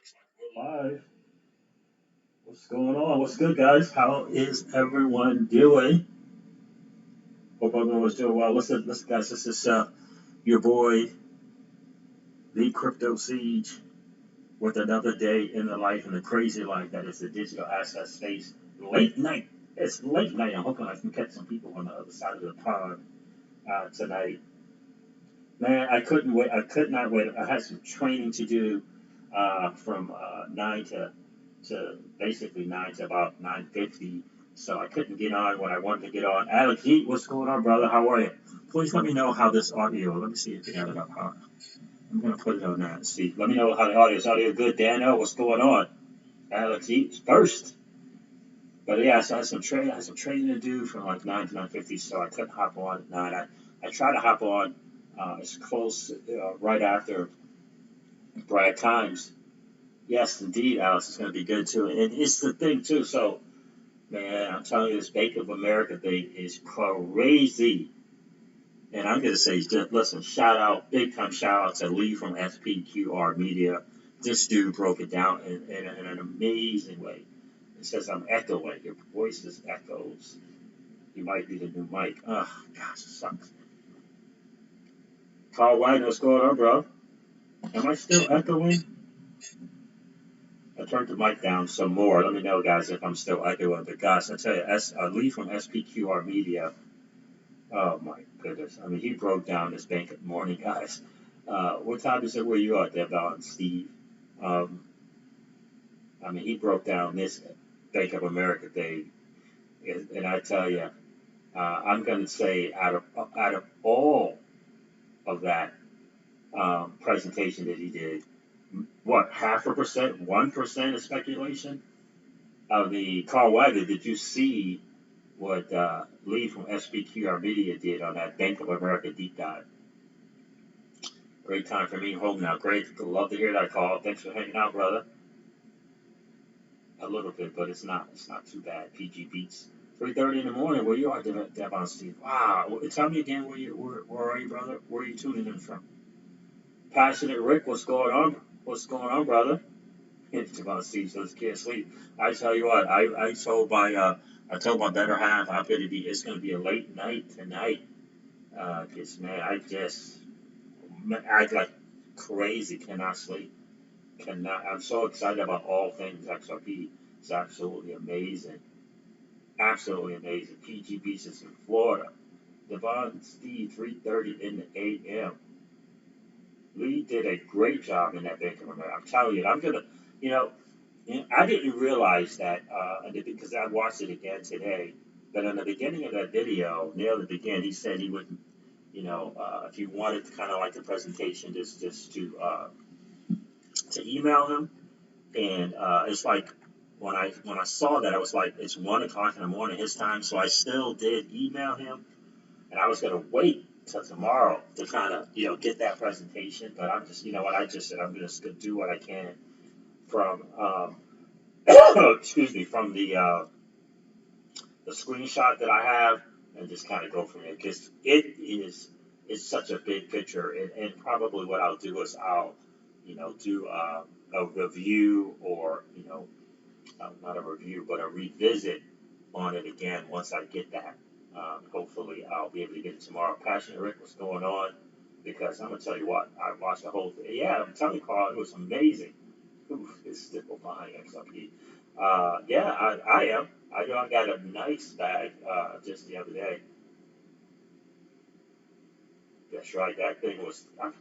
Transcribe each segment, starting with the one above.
We're live. What's going on? What's good, guys? How is everyone doing? Hope everyone's doing well. Listen, guys. This is your boy, the Crypto Siege, with another day in the life and the crazy life that is the digital asset space. Late night. It's late night. I'm hoping I can catch some people on the other side of the pond tonight. Man, I couldn't wait. I could not wait. I had some training to do from 9 to basically 9 to about 9:50. So I couldn't get on when I wanted to get on. Alex Heat, what's going on, brother? How are you? Please let me know how this audio. Let me see if you have it up. I'm gonna put it on that and see. Let me know how the audio is. Audio good. Daniel, what's going on? Alex Heat first. But yeah, so I had some training to do from like 9 to 9:50. So I couldn't hop on at 9. I tried to hop on as close right after Brad Times. Yes, indeed, Alex, it's going to be good too. And it's the thing too. So, man, I'm telling you, this Bank of America thing is crazy. And I'm going to say, just listen, shout out, big time shout out to Lee from SPQR Media. This dude broke it down in an amazing way. It says, I'm echoing. Your voice is echoes. You might be the new mic. Oh, gosh, it sucks. Carl Wagner, what's going on, bro? Am I still echoing? I turned the mic down some more. Let me know, guys, if I'm still echoing. But, guys, I tell you, Lee from SPQR Media, oh, my goodness. I mean, he broke down this bank at morning, guys. What time is it where you are, Devon, Steve? Um, I mean, he broke down this Bank of America thing. And I tell you, I'm going to say out of all of that presentation that he did, what, 0.5%, 1% of speculation? Of the Carl Wagner, did you see what Lee from SBQR Media did on that Bank of America deep dive? Great time for me home now. Great. Love to hear that, Carl. Thanks for hanging out, brother. A little bit, but it's not too bad. PG beats. 3:30 in the morning. Where you are, Devon Steve? Wow. Tell me again where are you, brother? Where are you tuning in from? Passionate Rick, what's going on? What's going on, brother? Devon Steve says can't sleep. I tell you what, I told my better half it's gonna be a late night tonight. 'Cause man, act like crazy, cannot sleep, cannot. I'm so excited about all things XRP. It's absolutely amazing, absolutely amazing. PGBs is in Florida. Devon Steve, 3:30 in the a.m. Lee did a great job in that Bank of America. I'm telling you, I'm gonna, you know, I didn't realize that because I watched it again today. But in the beginning of that video, near the beginning, he said he would, if you wanted kind of like the presentation, just to email him. And it's like when I saw that, I was like, it's 1 o'clock in the morning his time, so I still did email him, and I was gonna wait till tomorrow to kind of get that presentation. But I'm just what I just said, I'm just gonna do what I can from excuse me, from the screenshot that I have, and just kind of go from there because it's such a big picture, and probably what I'll do is I'll do a review or not a review but a revisit on it again once I get that. Hopefully I'll be able to get it tomorrow. Passionate Rick, what's going on? Because I'm gonna tell you what, I watched the whole thing. Yeah, I'm telling you, Carl, it was amazing. Oof, it's still buying XRP. Yeah, I am. I know I got a nice bag just the other day. That's right. That thing was. I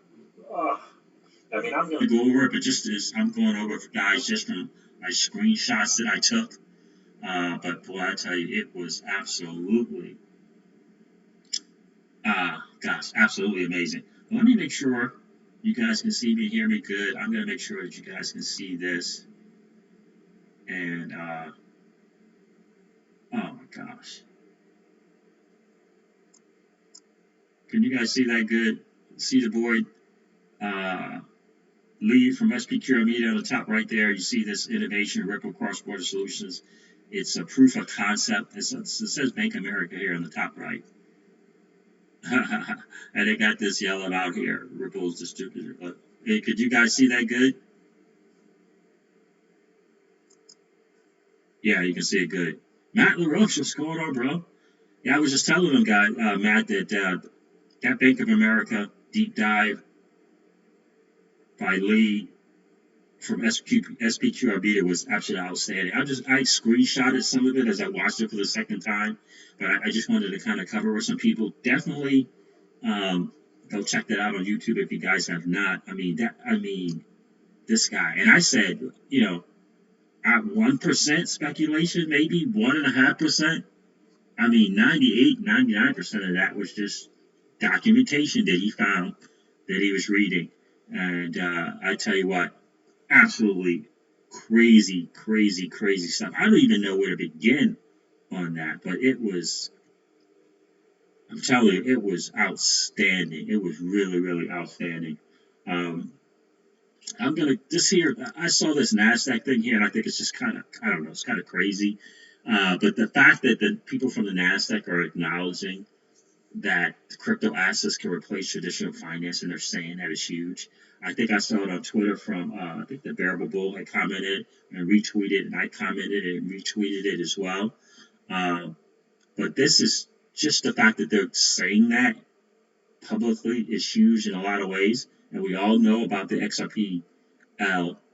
mean, I'm going to go over it, but just as I'm going over it, guys, just from my screenshots that I took. But boy, I tell you, it was absolutely, absolutely amazing. Let me make sure you guys can see me, hear me good. I'm going to make sure that you guys can see this. And, oh my gosh. Can you guys see that good? See the boy Lee from SPQR Media on the top right there. You see this innovation, Ripple Cross-Border Solutions. It's a proof of concept. It says Bank America here on the top right. And they got this yellow out here, Ripple's distributor. Hey, could you guys see that good? Yeah, you can see it good. Matt LaRoche, what's going on, bro? Yeah, I was just telling him, guy, Matt, that that Bank of America deep dive by Lee from SPQRB was absolutely outstanding. I screenshotted some of it as I watched it for the second time, but I just wanted to kind of cover with some people. Definitely go check that out on YouTube if you guys have not. I mean, this guy, and I said, at 1% speculation, maybe 1.5%. I mean, 98, 99% of that was just documentation that he found that he was reading. And I tell you what, absolutely crazy, crazy, crazy stuff. I don't even know where to begin on that, but I'm telling you, it was outstanding. It was really, really outstanding. Um, I'm gonna this here. I saw this Nasdaq thing here, and I think it's just kind of, I don't know, it's kind of crazy. But the fact that the people from the Nasdaq are acknowledging that crypto assets can replace traditional finance, and they're saying that is huge. I think I saw it on Twitter from I think the Bearable Bull had commented and retweeted, and I commented and retweeted it as well. Um, but this is just the fact that they're saying that publicly is huge in a lot of ways, and we all know about the XRP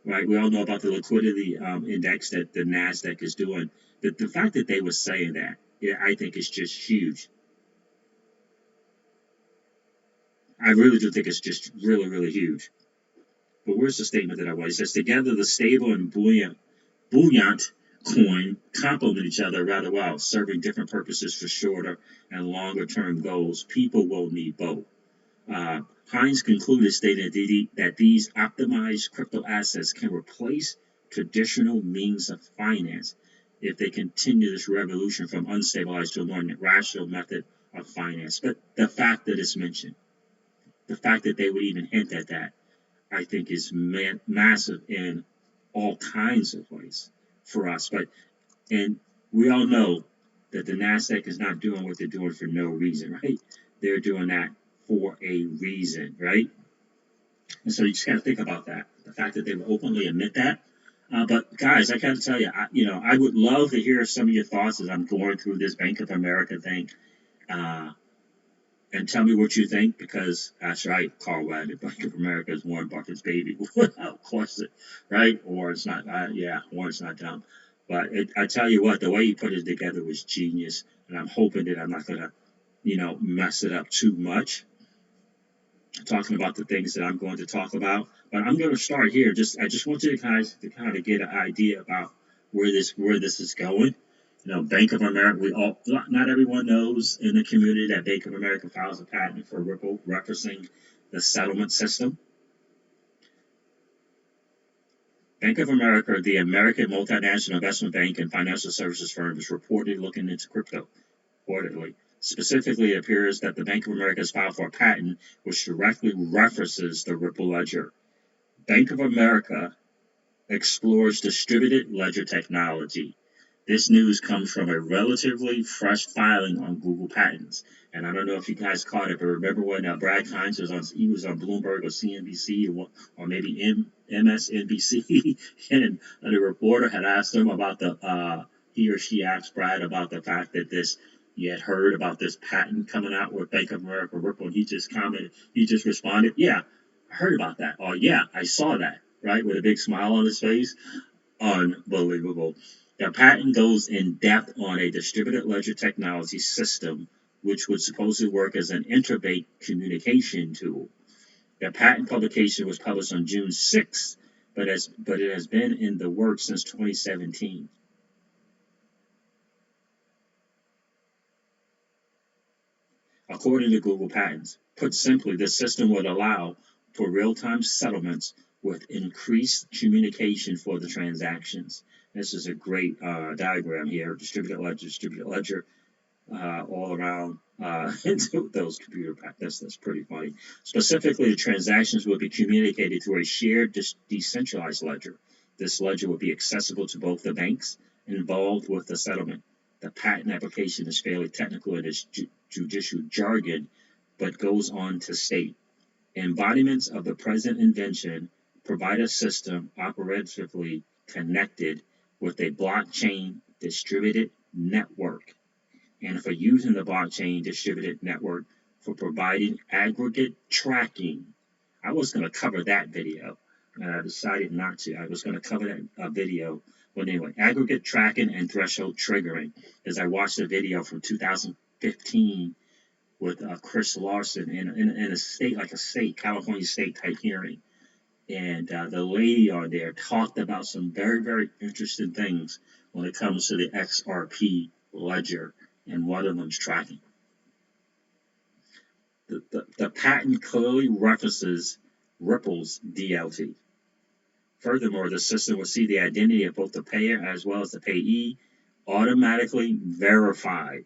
right? We all know about the liquidity index that the Nasdaq is doing. But the fact that they were saying that, yeah, I think is just huge. I really do think it's just really, really huge. But where's the statement that I want? It says, together the stable and buoyant coin complement each other rather well, serving different purposes for shorter and longer term goals. People will need both. Hines concluded, stating that these optimized crypto assets can replace traditional means of finance if they continue this revolution from unstabilized to a more rational method of finance. But the fact that it's mentioned, the fact that they would even hint at that, I think is massive in all kinds of ways for us. And we all know that the Nasdaq is not doing what they're doing for no reason, right? They're doing that for a reason, right? And so you just got to think about that. The fact that they would openly admit that. But guys, I got to tell you, I would love to hear some of your thoughts as I'm going through this Bank of America thing. Uh, and tell me what you think, because that's right, Carl Wagner, Bank of America is Warren Buffett's baby, without question, right? Or it's not, or it's not dumb. But I tell you what, the way he put it together was genius, and I'm hoping that I'm not gonna, mess it up too much, talking about the things that I'm going to talk about. But I'm going to start here. I just want you guys to kind of get an idea about where this is going. Bank of America. Not everyone knows in the community that Bank of America files a patent for Ripple, referencing the settlement system. Bank of America, the American multinational investment bank and financial services firm, is reportedly looking into crypto. Reportedly. Specifically, it appears that the Bank of America has filed for a patent which directly references the Ripple ledger. Bank of America explores distributed ledger technology. This news comes from a relatively fresh filing on Google Patents. And I don't know if you guys caught it, but remember when Brad Hines was on Bloomberg or CNBC or maybe MSNBC, and the reporter had asked him about he or she asked Brad about the fact that you had heard about this patent coming out with Bank of America Ripple, and he just responded, yeah, I heard about that. Or yeah, I saw that, right? With a big smile on his face. Unbelievable. The patent goes in depth on a distributed ledger technology system, which would supposedly work as an interbank communication tool. The patent publication was published on June 6th, but it has been in the works since 2017. According to Google Patents, put simply, this system would allow for real-time settlements with increased communication for the transactions. This is a great diagram here, distributed ledger, all around those computer patents. That's pretty funny. Specifically, the transactions will be communicated through a shared decentralized ledger. This ledger will be accessible to both the banks involved with the settlement. The patent application is fairly technical in its judicial jargon, but goes on to state, embodiments of the present invention provide a system operatively connected with a blockchain distributed network, and for using the blockchain distributed network for providing aggregate tracking. I was going to cover that video, and I decided not to. I was going to cover that video, but anyway, aggregate tracking and threshold triggering, as I watched a video from 2015 with Chris Larson in a state like a state, California state type hearing. And the lady on there talked about some very, very interesting things when it comes to the XRP ledger, and one of them's tracking. The patent clearly references Ripple's DLT. Furthermore, the system will see the identity of both the payer as well as the payee automatically verified.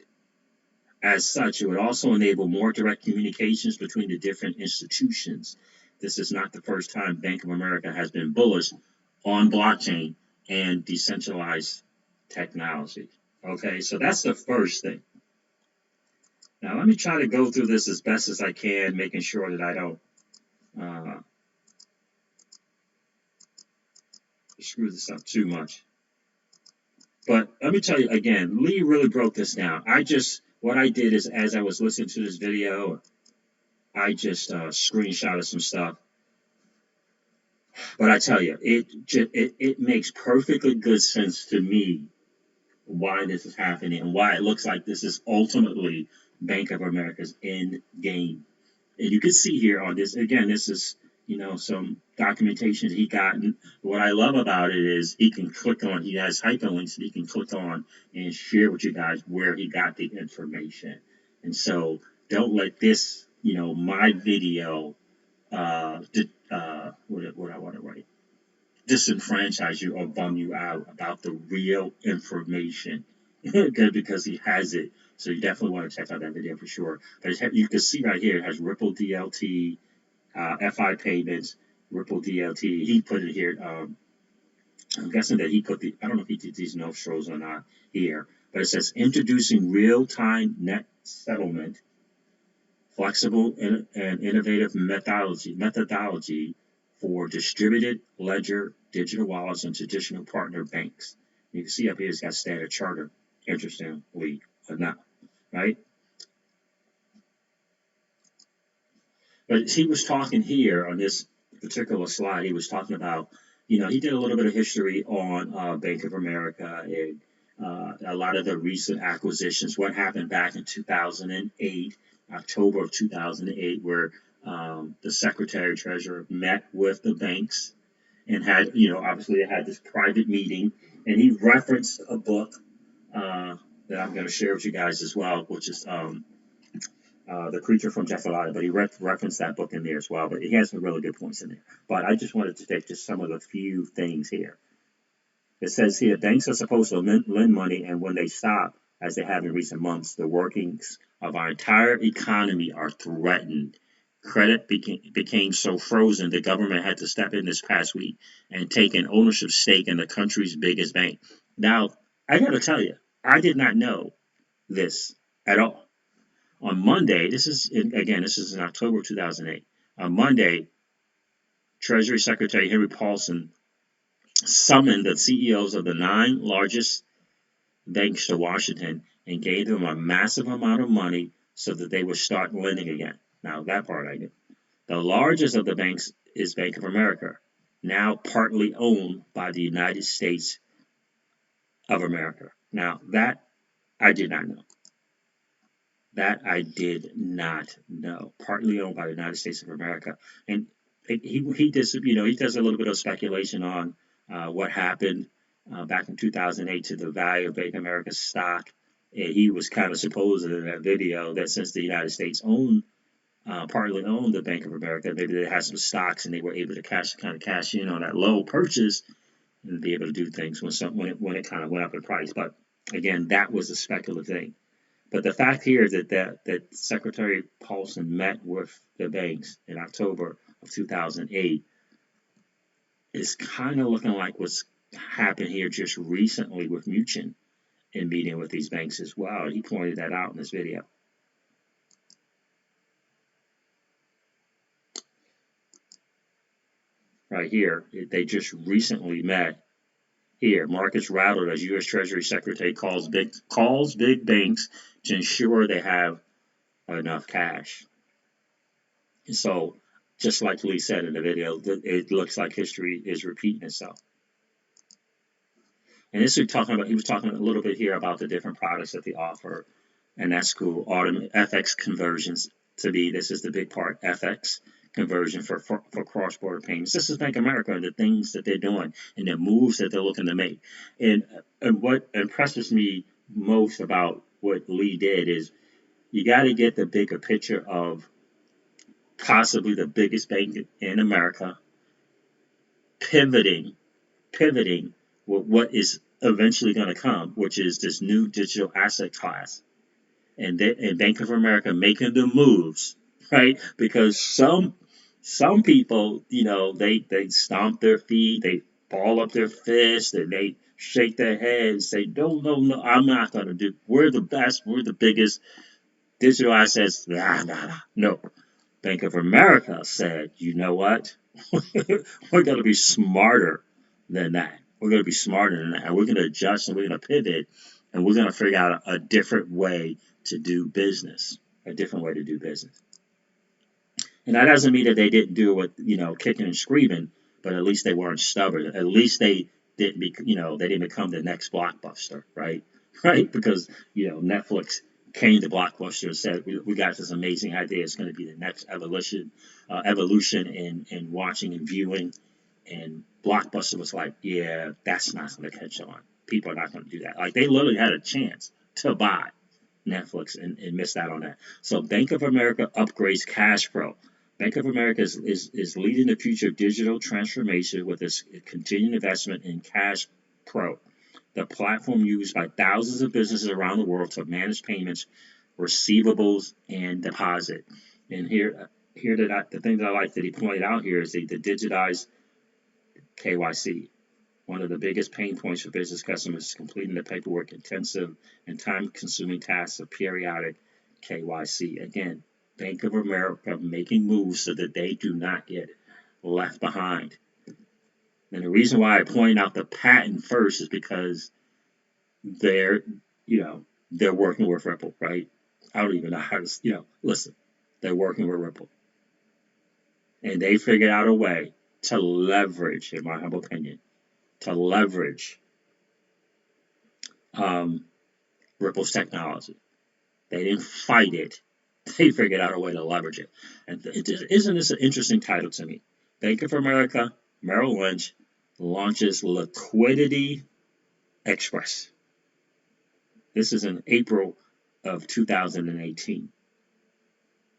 As such, it would also enable more direct communications between the different institutions. This is not the first time Bank of America has been bullish on blockchain and decentralized technology. Okay, so that's the first thing. Now, let me try to go through this as best as I can, making sure that I don't screw this up too much. But let me tell you again, Lee really broke this down. What I did is, as I was listening to this video, I just screenshotted some stuff. But I tell you, it makes perfectly good sense to me why this is happening and why it looks like this is ultimately Bank of America's end game. And you can see here on this, again, this is, some documentation that he got. And what I love about it is he has hyperlinks that he can click on and share with you guys where he got the information. And so don't let this, my video, what I want to write, disenfranchise you or bum you out about the real information. Good, because he has it. So you definitely want to check out that video for sure. But you can see right here, it has Ripple DLT, FI payments, Ripple DLT. He put it here. I'm guessing that I don't know if he did these no-shows or not here, but it says introducing real-time net settlement, flexible and innovative methodology for distributed ledger digital wallets and traditional partner banks. You can see up here it's got Standard Chartered, interestingly enough, right? But he was talking here on this particular slide, he was talking about, he did a little bit of history on Bank of America and a lot of the recent acquisitions, what happened back in 2008, October of 2008, where the Secretary Treasurer met with the banks and had, obviously they had this private meeting, and he referenced a book that I'm going to share with you guys as well, which is The Creature from Jephthah, but he referenced that book in there as well, but he has some really good points in there. But I just wanted to take just some of the few things here. It says here, banks are supposed to lend money, and when they stop, as they have in recent months, the workings of our entire economy are threatened. Credit became so frozen, the government had to step in this past week and take an ownership stake in the country's biggest bank. Now, I got to tell you, I did not know this at all. On Monday, this is in October 2008. On Monday, Treasury Secretary Henry Paulson summoned the CEOs of the 9 largest banks to Washington and gave them a massive amount of money so that they would start lending again. Now, that part I knew. The largest of the banks is Bank of America, now partly owned by the United States of America. Now, that I did not know. That I did not know. Partly owned by the United States of America. And he does, he does a little bit of speculation on what happened back in 2008 to the value of Bank of America's stock. And he was kind of supposing in that video that since the United States partly owned the Bank of America, maybe they had some stocks and they were able to cash in on that low purchase and be able to do things when it kind of went up in price. But again, that was a speculative thing. But the fact here is that Secretary Paulson met with the banks in October of 2008 is kind of looking like what's happened here just recently with Mnuchin in meeting with these banks as well. He pointed that out in this video. Right here, they just recently met. Here, markets rattled as U.S. Treasury Secretary calls big banks to ensure they have enough cash. So, just like Lee said in the video, it looks like history is repeating itself. And this he was talking a little bit here about the different products that they offer, and that's cool. FX conversions. To me, this is the big part. FX conversion for cross-border payments. This is Bank of America and the things that they're doing and the moves that they're looking to make. And what impresses me most about what Lee did is you got to get the bigger picture of possibly the biggest bank in America pivoting with what is eventually going to come, which is this new digital asset class, and Bank of America making the moves, right? Because some people, they stomp their feet, they ball up their fists, and they shake their heads, say, no, I'm not going to do. We're the best, we're the biggest digital assets. Nah. No. Bank of America said, you know what? We're going to be smarter than that. We're going to be smarter than that. We're going to adjust and we're going to pivot and we're going to figure out a different way to do business. A different way to do business. And that doesn't mean that they didn't do it with, kicking and screaming, but at least they weren't stubborn. At least they didn't they didn't become the next blockbuster, right? Right? Because, Netflix came to Blockbuster and said, we got this amazing idea. It's going to be the next evolution in watching and viewing. And Blockbuster was like, yeah, that's not going to catch on. People are not going to do that. Like, they literally had a chance to buy Netflix and missed out on that. So Bank of America upgrades Cash Pro. Bank of America is leading the future of digital transformation with its continued investment in Cash Pro, the platform used by thousands of businesses around the world to manage payments, receivables, and deposit. And the thing that I like that he pointed out here is the digitized KYC. One of the biggest pain points for business customers is completing the paperwork intensive and time-consuming tasks of periodic KYC. Again, Bank of America making moves so that they do not get left behind. And the reason why I point out the patent first is because they're working with Ripple, right? I don't even know how to, listen, they're working with Ripple. And they figured out a way to leverage, in my humble opinion, Ripple's technology. They didn't fight it. They figured out a way to leverage it. And isn't this an interesting title to me? Bank of America, Merrill Lynch, launches Liquidity Express. This is in April of 2018.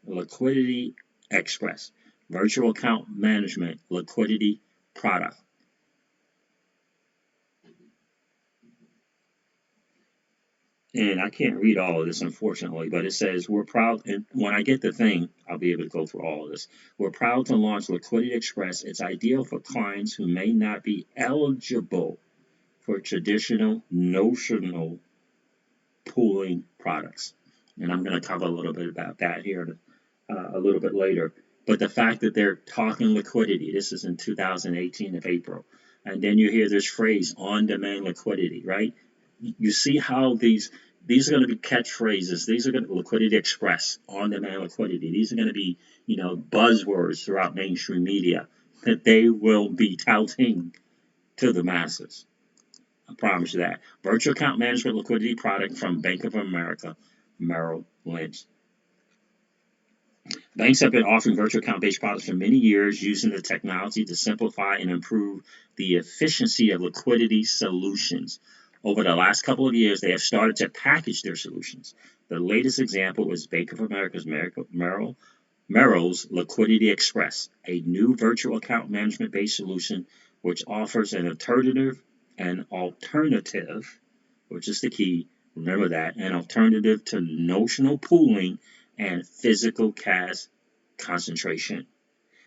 Liquidity Express, virtual account management liquidity product. And I can't read all of this, unfortunately, but it says, we're proud, and when I get the thing, I'll be able to go through all of this. We're proud to launch Liquidity Express. It's ideal for clients who may not be eligible for traditional notional pooling products. And I'm going to cover a little bit about that here a little bit later. But the fact that they're talking liquidity, this is in 2018 of April. And then you hear this phrase, on-demand liquidity, right? You see how these are going to be catchphrases. These are going to Liquidity Express, on-demand liquidity. These are going to be, buzzwords throughout mainstream media that they will be touting to the masses. I promise you that. Virtual account management liquidity product from Bank of America, Merrill Lynch. Banks have been offering virtual account-based products for many years, using the technology to simplify and improve the efficiency of liquidity solutions. Over the last couple of years, they have started to package their solutions. The latest example is Bank of America's Merrill's Liquidity Express, a new virtual account management-based solution which offers an alternative, which is the key, remember that, an alternative to notional pooling and physical cash concentration.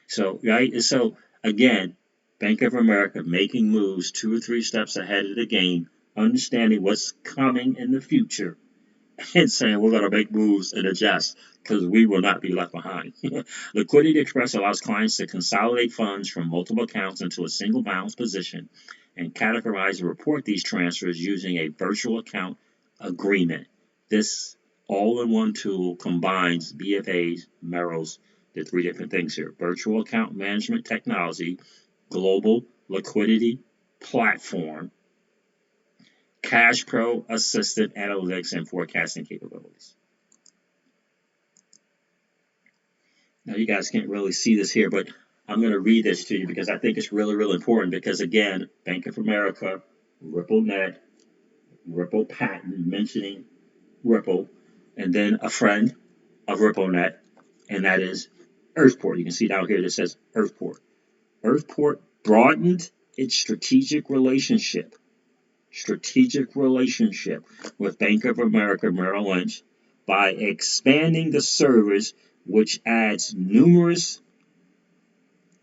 So, right? So, again, Bank of America making moves 2 or 3 steps ahead of the game, understanding what's coming in the future, and saying we're going to make moves and adjust because we will not be left behind. Liquidity Express allows clients to consolidate funds from multiple accounts into a single balance position and categorize and report these transfers using a virtual account agreement. This all-in-one tool combines BFA's, Merrill's, the three different things here: virtual account management technology, global liquidity platform, Cash Pro assisted analytics and forecasting capabilities. Now you guys can't really see this here, but I'm going to read this to you because I think it's really, really important because, again, Bank of America, RippleNet, Ripple patent mentioning Ripple, and then a friend of RippleNet, and that is Earthport. You can see down here that says Earthport. Earthport broadened its strategic relationship with Bank of America Merrill Lynch by expanding the service, which adds numerous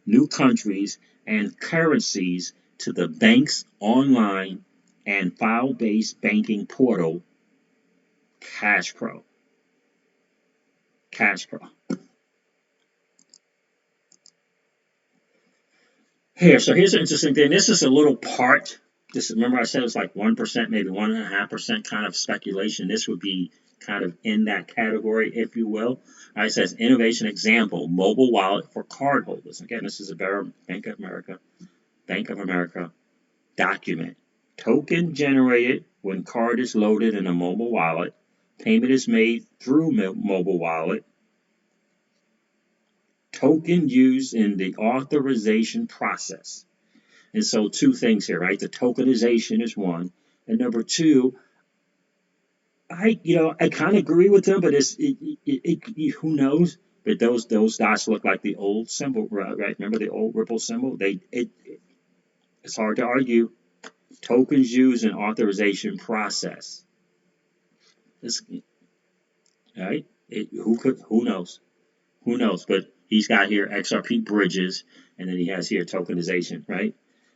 new countries and currencies to the bank's online and file-based banking portal, Cash Pro. Here's an interesting thing. This is a little part. Remember I said it's like 1%, maybe 1.5% kind of speculation. This would be kind of in that category, if you will. It says innovation example, mobile wallet for cardholders. Again, this is a Bank of America document. Token generated when card is loaded in a mobile wallet. Payment is made through mobile wallet. Token used in the authorization process. And so two things here, right? The tokenization is one. And number two, I kind of agree with them, but who knows? But those dots look like the old symbol, right? Remember the old Ripple symbol? It's hard to argue. Tokens used in authorization process. Right? Who knows? Who knows? But he's got here XRP bridges, and then he has here tokenization, right?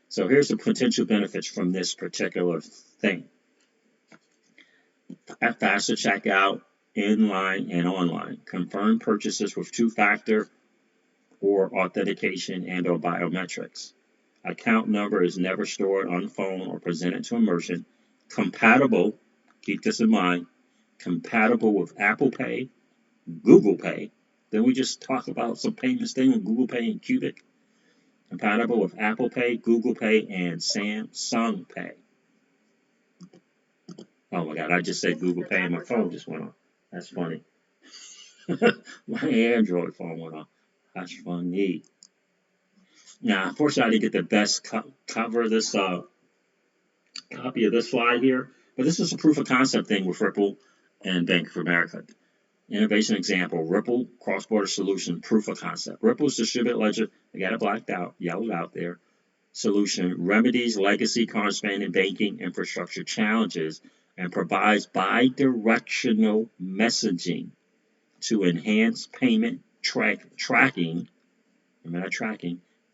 So here's the potential benefits from this particular thing. Faster checkout, inline and online. Confirm purchases with two-factor or authentication and or biometrics. Account number is never stored on the phone or presented to a merchant. Compatible, keep this in mind, compatible with Apple Pay, Google Pay. Then we just talk about some payments thing with Google Pay and Cubic. Compatible with Apple Pay, Google Pay, and Samsung Pay. Oh my God, I just said Google Pay and my phone just went off. That's funny. My Android phone went off. That's funny. Now, unfortunately, I didn't get the best cover of this copy of this slide here, but this is a proof of concept thing with Ripple and Bank of America. Innovation example, Ripple cross-border solution, proof of concept. Ripple's distributed ledger, I got it blacked out, yellowed out there. Solution remedies legacy corresponding banking infrastructure challenges and provides bi-directional messaging to enhance payment tracking,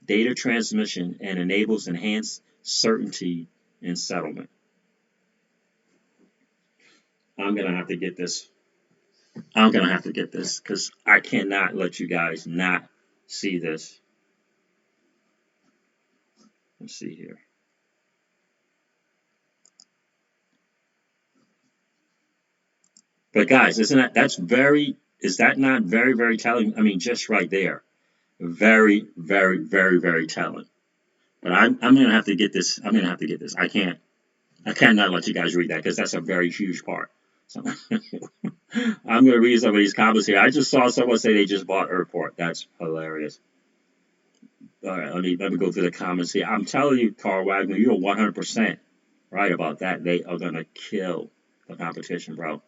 data transmission, and enables enhanced certainty in settlement. I'm going to have to get this because I cannot let you guys not see this. Let's see here. But guys, is that not very, very telling? I mean, just right there. Very, very, very, very telling. But I'm gonna have to get this. I cannot let you guys read that because that's a very huge part. So I'm gonna read some of these comments here. I just saw someone say they just bought Earthport. That's hilarious. All right, let me go through the comments here. I'm telling you, Carl Wagner, you're 100% right about that. They are gonna kill the competition, bro.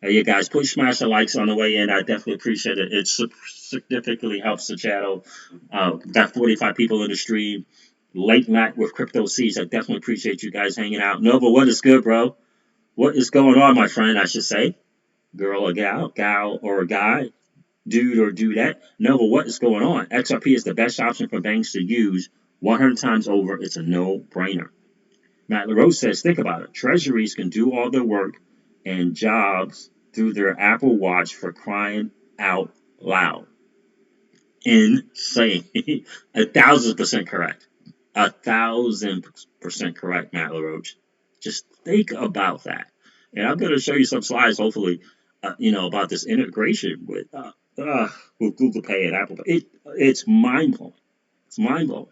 Hey, you guys, please smash the likes on the way in. I definitely appreciate it. It significantly helps the channel. Got 45 people in the stream. Late night with Crypto Seeds. I definitely appreciate you guys hanging out. Nova, what is good, bro? What is going on, my friend, I should say? Girl or gal or a guy, dude or dudette. Nova, what is going on? XRP is the best option for banks to use 100 times over. It's a no-brainer. Matt LaRose says, think about it. Treasuries can do all their work and jobs through their Apple Watch for crying out loud. Insane. 1,000% correct. 1,000% correct, Matt LaRoche. Just think about that. And I'm going to show you some slides, hopefully, about this integration with Google Pay and Apple Pay. It's mind blowing. It's mind blowing.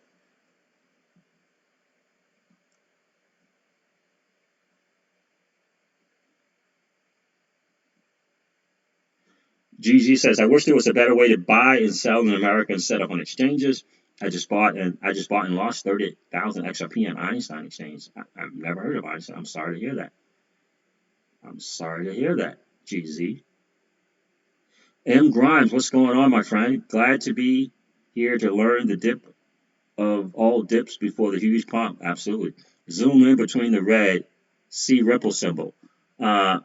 GG says, I wish there was a better way to buy and sell in America instead of on exchanges. I just bought and lost 30,000 XRP on Einstein Exchange. I've never heard of Einstein. I'm sorry to hear that. I'm sorry to hear that, GZ. M. Grimes, what's going on, my friend? Glad to be here to learn the dip of all dips before the huge pump. Absolutely. Zoom in between the red, see ripple symbol. Uh,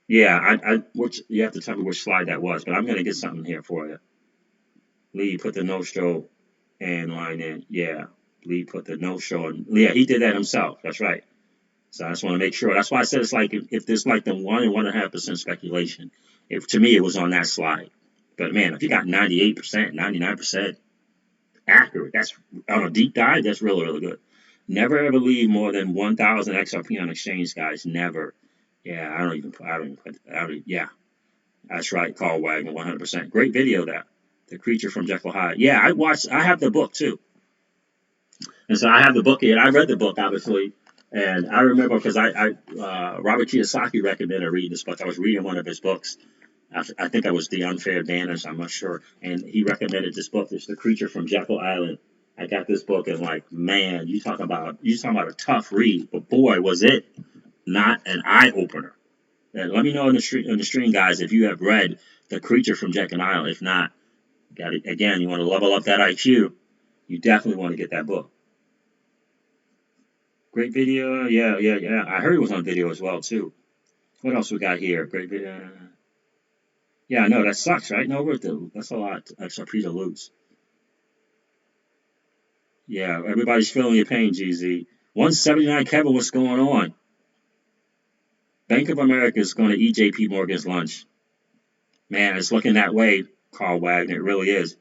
yeah, which you have to tell me which slide that was, but I'm gonna get something here for you. Lee put the no show and line in. Yeah, Lee put the no show and yeah, he did that himself. That's right. So I just want to make sure. That's why I said it's like if there's like the 1 and 1.5% speculation. If to me it was on that slide. But man, if you got 98%, 99% accurate, that's on a deep dive. That's really really good. Never ever leave more than 1,000 XRP on exchange, guys. Never. Yeah, yeah, that's right. Carl Wagner, 100%. Great video there. The Creature from Jekyll Hyde. Yeah, I have the book too. And so I have the book, and I read the book, obviously. And I remember because Robert Kiyosaki recommended reading this book. I was reading one of his books. I think it was The Unfair Advantage. I'm not sure. And he recommended this book. It's The Creature from Jekyll Island. I got this book and like, man, you talking about a tough read, but boy, was it not an eye opener. And let me know in the stream, guys, if you have read The Creature from Jekyll Island. If not, got it again. You want to level up that IQ. You definitely want to get that book. Great video. Yeah. I heard it was on video as well, too. What else we got here? Great video. Yeah, no, that sucks, right? No, that's a lot extra to lose. Yeah, everybody's feeling your pain, GZ. 179, Kevin, what's going on? Bank of America is going to eat JP Morgan's lunch. Man, it's looking that way, Carl Wagner. It really is.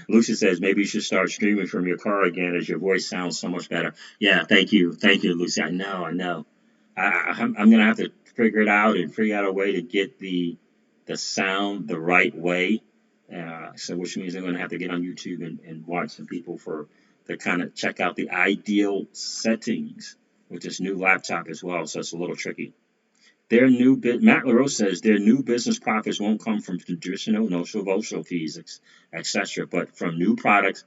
Lucy says maybe you should start streaming from your car again as your voice sounds so much better. Yeah, thank you, Lucy. I know. I'm gonna have to figure it out and figure out a way to get the sound the right way. So which means I'm gonna have to get on YouTube and watch some people to kind of check out the ideal settings with this new laptop as well. So it's a little tricky. Matt LaRose says their new business profits won't come from traditional no-show fees, etc., but from new products.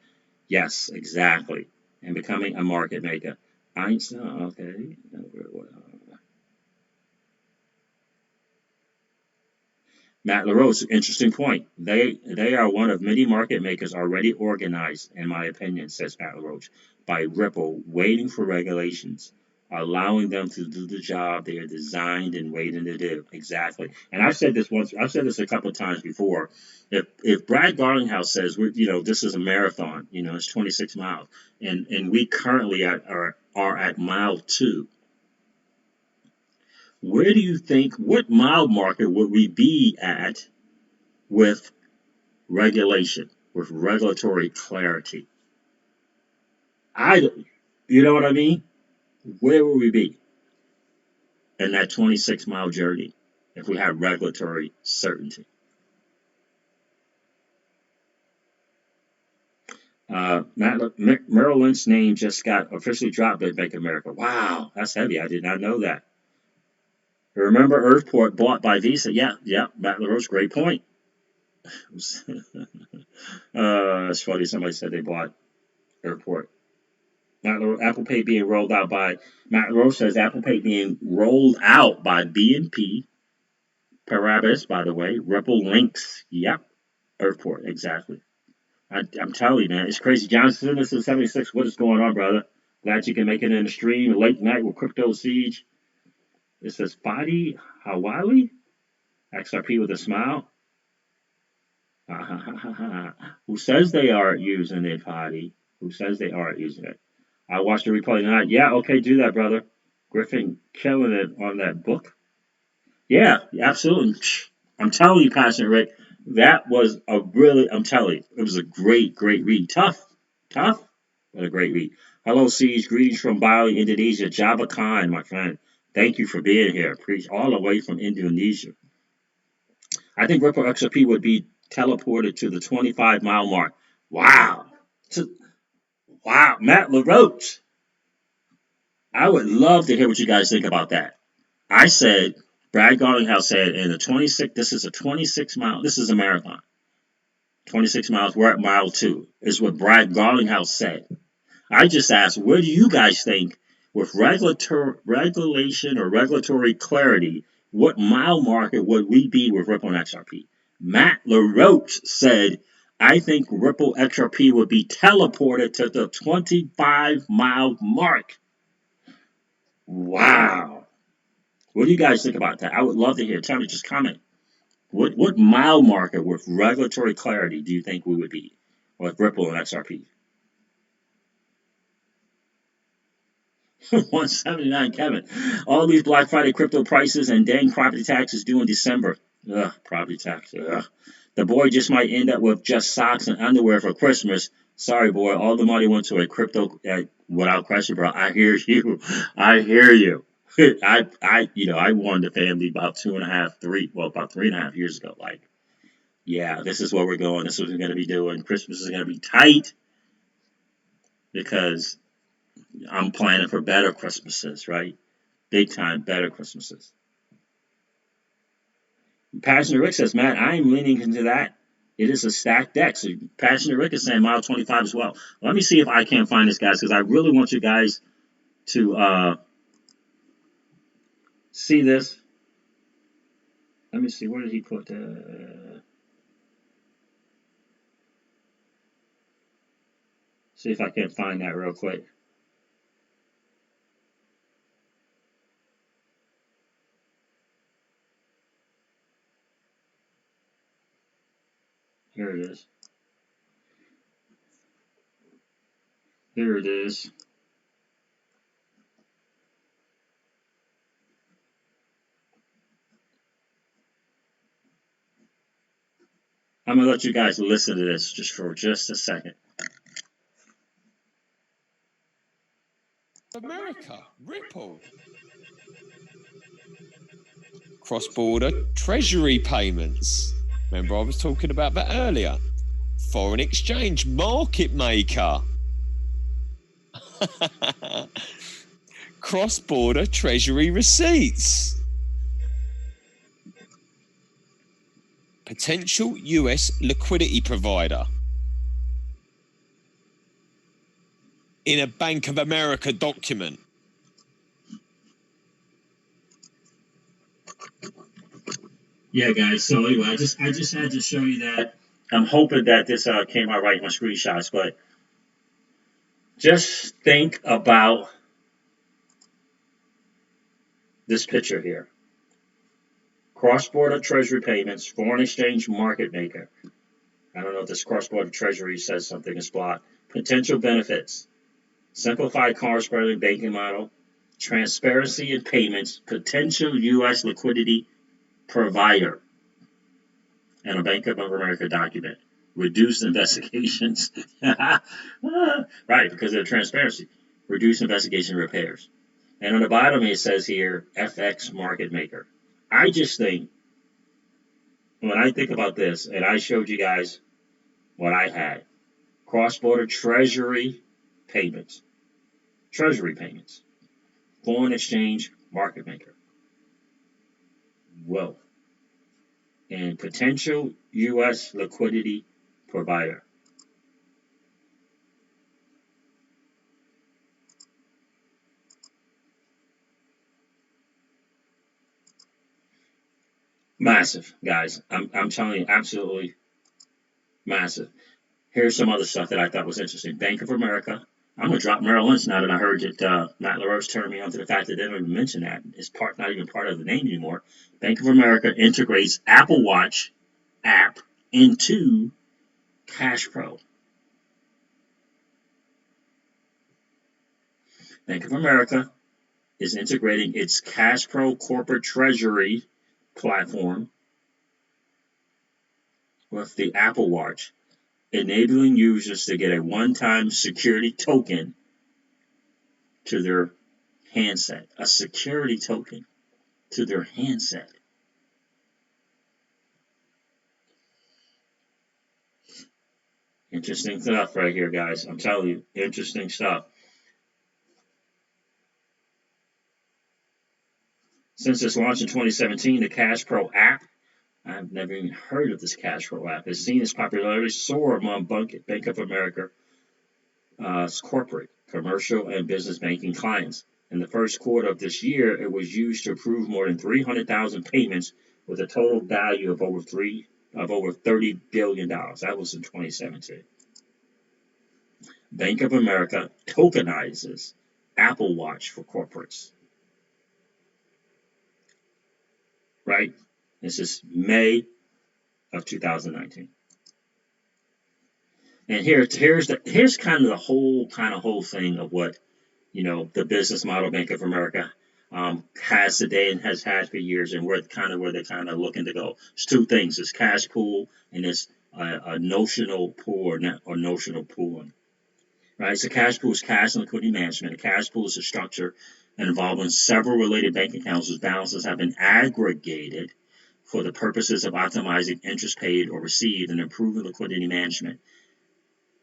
Yes, exactly, and becoming a market maker. Einstein, okay. Matt LaRose, interesting point. They are one of many market makers already organized, in my opinion, says Matt LaRoche, by Ripple, waiting for regulations, allowing them to do the job they are designed and waiting to do. Exactly. And I've said this once. I've said this a couple of times before. If Brad Garlinghouse says this is a marathon, it's 26 miles, and we currently are at mile 2. Where do you think, what mile marker would we be at with regulation, with regulatory clarity? You know what I mean? Where would we be in that 26-mile journey if we had regulatory certainty? Merrill Lynch's name just got officially dropped by Bank of America. Wow, that's heavy. I did not know that. Remember Earthport bought by Visa? Yeah, Matt LaRoche, great point. It's funny. Somebody said they bought Airport. Apple Pay being rolled out by Matt LaRoche says Apple Pay being rolled out by BNP Paribas, by the way. Ripple Links. Yep. Airport, exactly. I'm telling you, man, it's crazy. Johnson, this is 76. What is going on, brother? Glad you can make it in the stream. Late night with Crypto Siege. It says Body Hawaii. XRP with a smile. Who says they aren't using it, Potty? Who says they aren't using it? I watched the replay tonight. Yeah, okay, do that, brother. Griffin killing it on that book. Yeah, absolutely. I'm telling you, Passionate Rick, That was a really, I'm telling you, it was a great read. Tough, but a great read. Hello, Siege. Greetings from Bali, Indonesia. Java Khan, my friend. Thank you for being here. Preach all the way from Indonesia. I think Ripple XRP would be teleported to the 25-mile mark. Wow. To, wow. Matt LaRoche. I would love to hear what you guys think about that. I said, Brad Garlinghouse said, in the 26, this is a 26 mile, this is a marathon. 26 miles, we're at mile 2, is what Brad Garlinghouse said. I just asked, what do you guys think with regulation or regulatory clarity, what mile marker would we be with Ripple and XRP? Matt LaRoche said, I think Ripple XRP would be teleported to the 25-mile mark. Wow. What do you guys think about that? I would love to hear. Tell me, just comment. What mile marker with regulatory clarity do you think we would be with Ripple and XRP? 179, Kevin. All these Black Friday crypto prices and dang property taxes due in December. Ugh, property tax. Ugh. The boy just might end up with just socks and underwear for Christmas. Sorry, boy. All the money went to a crypto. Without question, bro. I hear you. I hear you. I warned the family about 2.5, 3, well, about 3.5 years ago. Like, yeah, this is where we're going. This is what we're going to be doing. Christmas is going to be tight because I'm planning for better Christmases, right? Big time better Christmases. Passionate Rick says, Matt, I am leaning into that. It is a stacked deck. So Passionate Rick is saying mile 25 as well. Let me see if I can find this, guys, because I really want you guys to see this. Let me see. Where did he put? See if I can find that real quick. Here it is. Here it is. I'm going to let you guys listen to this just for just a second. America, Ripple. Cross-border treasury payments. Remember I was talking about that earlier. Foreign exchange market maker. Cross-border treasury receipts. Potential US liquidity provider. In a Bank of America document. Yeah, guys. So anyway, I just had to show you that. I'm hoping that this came out right in my screenshots, but just think about this picture here. Cross-border treasury payments, foreign exchange market maker. I don't know if this cross-border treasury says something is blocked. Potential benefits. Simplified corresponding banking model. Transparency in payments. Potential U.S. liquidity provider. And a Bank of America document. Reduced investigations. Right, because of transparency. Reduced investigation repairs. And on the bottom it says here, FX market maker. I just think, when I think about this, and I showed you guys what I had, cross-border treasury payments, foreign exchange market maker, whoa, and potential U.S. liquidity provider. Massive, guys. I'm telling you, absolutely massive. Here's some other stuff that I thought was interesting. Bank of America. I'm gonna drop Merrill Lynch now that I heard that Matt LaRoche turned me on to the fact that they don't even mention that. It's not even part of the name anymore. Bank of America integrates Apple Watch app into Cash Pro. Bank of America is integrating its Cash Pro corporate treasury platform with the Apple Watch, enabling users to get a one-time security token to their handset. A security token to their handset. Interesting stuff right here, guys. I'm telling you, interesting stuff. Since its launch in 2017, the Cash Pro app, I've never even heard of this Cash Pro app, has seen its popularity soar among Bank of America's corporate, commercial, and business banking clients. In the first quarter of this year, it was used to approve more than 300,000 payments with a total value of over $30 billion. That was in 2017. Bank of America tokenizes Apple Watch for corporates. Right? This is May of 2019. And here's kind of the whole thing of what the business model Bank of America has today and has had for years, and where they're kind of looking to go. It's two things: it's cash pool and it's a notional pool or notional pooling. Right? So cash pool is cash and liquidity management. A cash pool is a structure involving several related bank accounts whose balances have been aggregated for the purposes of optimizing interest paid or received and improving liquidity management.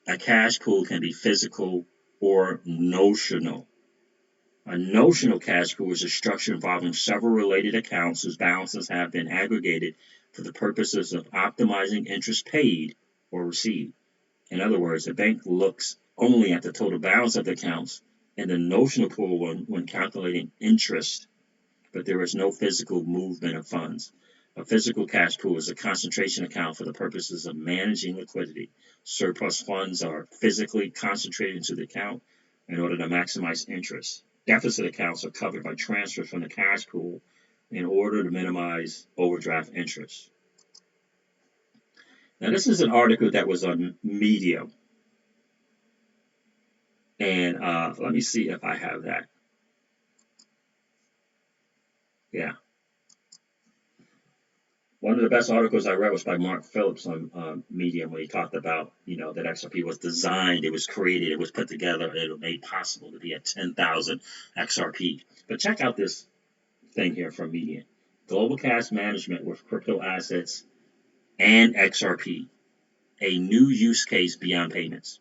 A cash pool can be physical or notional. A notional cash pool is a structure involving several related accounts whose balances have been aggregated for the purposes of optimizing interest paid or received. In other words, the bank looks only at the total balance of the accounts in the notional pool when calculating interest, but there is no physical movement of funds. A physical cash pool is a concentration account for the purposes of managing liquidity. Surplus funds are physically concentrated into the account in order to maximize interest. Deficit accounts are covered by transfers from the cash pool in order to minimize overdraft interest. Now, this is an article that was on Medium. And let me see if I have that. Yeah. One of the best articles I read was by Mark Phillips on Medium, when he talked about, that XRP was designed, it was created, it was put together, and it was made possible to be at 10,000 XRP. But check out this thing here from Medium. Global cash management with crypto assets and XRP, a new use case beyond payments.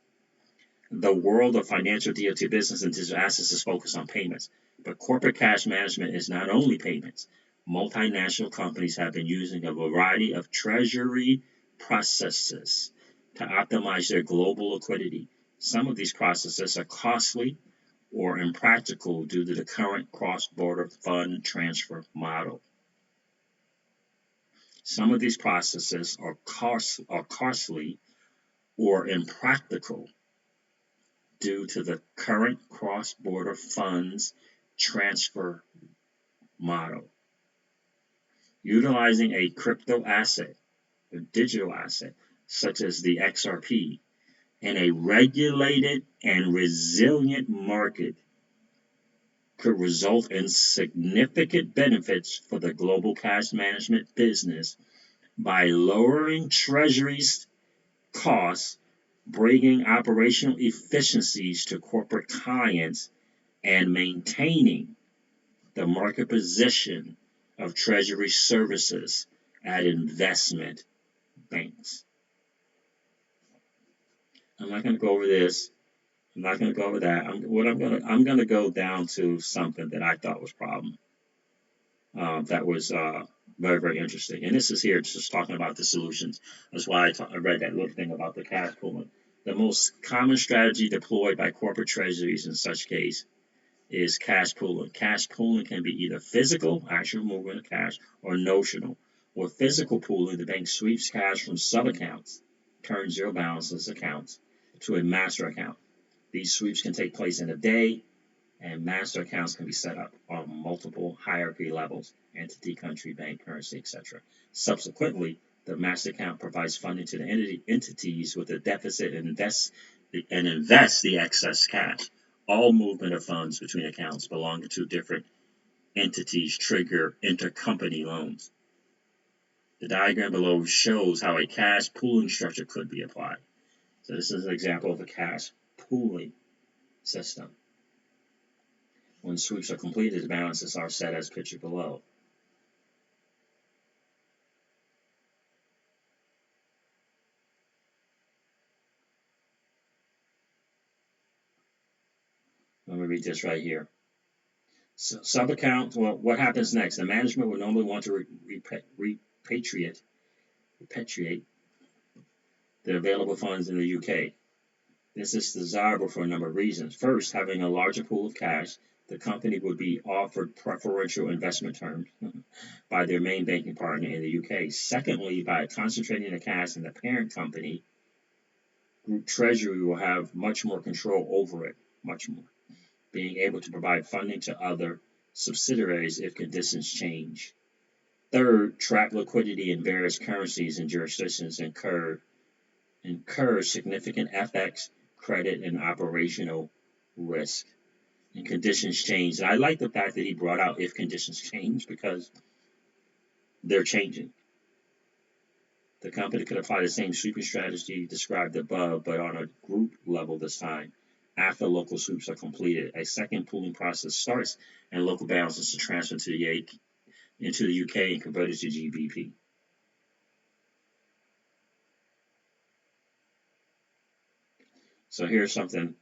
The world of financial DLT business and digital assets is focused on payments, but corporate cash management is not only payments. Multinational companies have been using a variety of treasury processes to optimize their global liquidity. Some of these processes are costly or impractical due to the current cross-border fund transfer model. Some of these processes are costly or impractical due to the current cross-border funds transfer model. Utilizing a crypto asset, a digital asset, such as the XRP, in a regulated and resilient market could result in significant benefits for the global cash management business by lowering treasuries costs, bringing operational efficiencies to corporate clients, and maintaining the market position of treasury services at investment banks. I'm not going to go over this. I'm not going to go over that. I'm going to go down to something that I thought was a problem. That was very, very interesting. And this is here just talking about the solutions. That's why I read that little thing about the cash pooling. The most common strategy deployed by corporate treasuries in such case is cash pooling. Cash pooling can be either physical, actual movement of cash, or notional. With physical pooling, the bank sweeps cash from sub-accounts, turns zero balances accounts, to a master account. These sweeps can take place in a day, and master accounts can be set up on multiple hierarchy levels: entity, country, bank, currency, etc. Subsequently, the master account provides funding to the entities with a deficit and invests the excess cash. All movement of funds between accounts belonging to different entities trigger intercompany loans. The diagram below shows how a cash pooling structure could be applied. So this is an example of a cash pooling system. When sweeps are completed, the balances are set as pictured below. Let me read this right here. So, sub-account, well, what happens next? The management would normally want to repatriate the available funds in the UK. This is desirable for a number of reasons. First, having a larger pool of cash, the company would be offered preferential investment terms by their main banking partner in the UK. Secondly, by concentrating the cash in the parent company, Group Treasury will have much more control over it, much more, being able to provide funding to other subsidiaries if conditions change. Third, trap liquidity in various currencies and jurisdictions incur significant FX, credit, and operational risk. And conditions change. And I like the fact that he brought out if conditions change, because they're changing. The company could apply the same sweeping strategy described above, but on a group level this time. After local sweeps are completed, a second pooling process starts, and local balances are transferred into the UK and converted to GBP. So here's something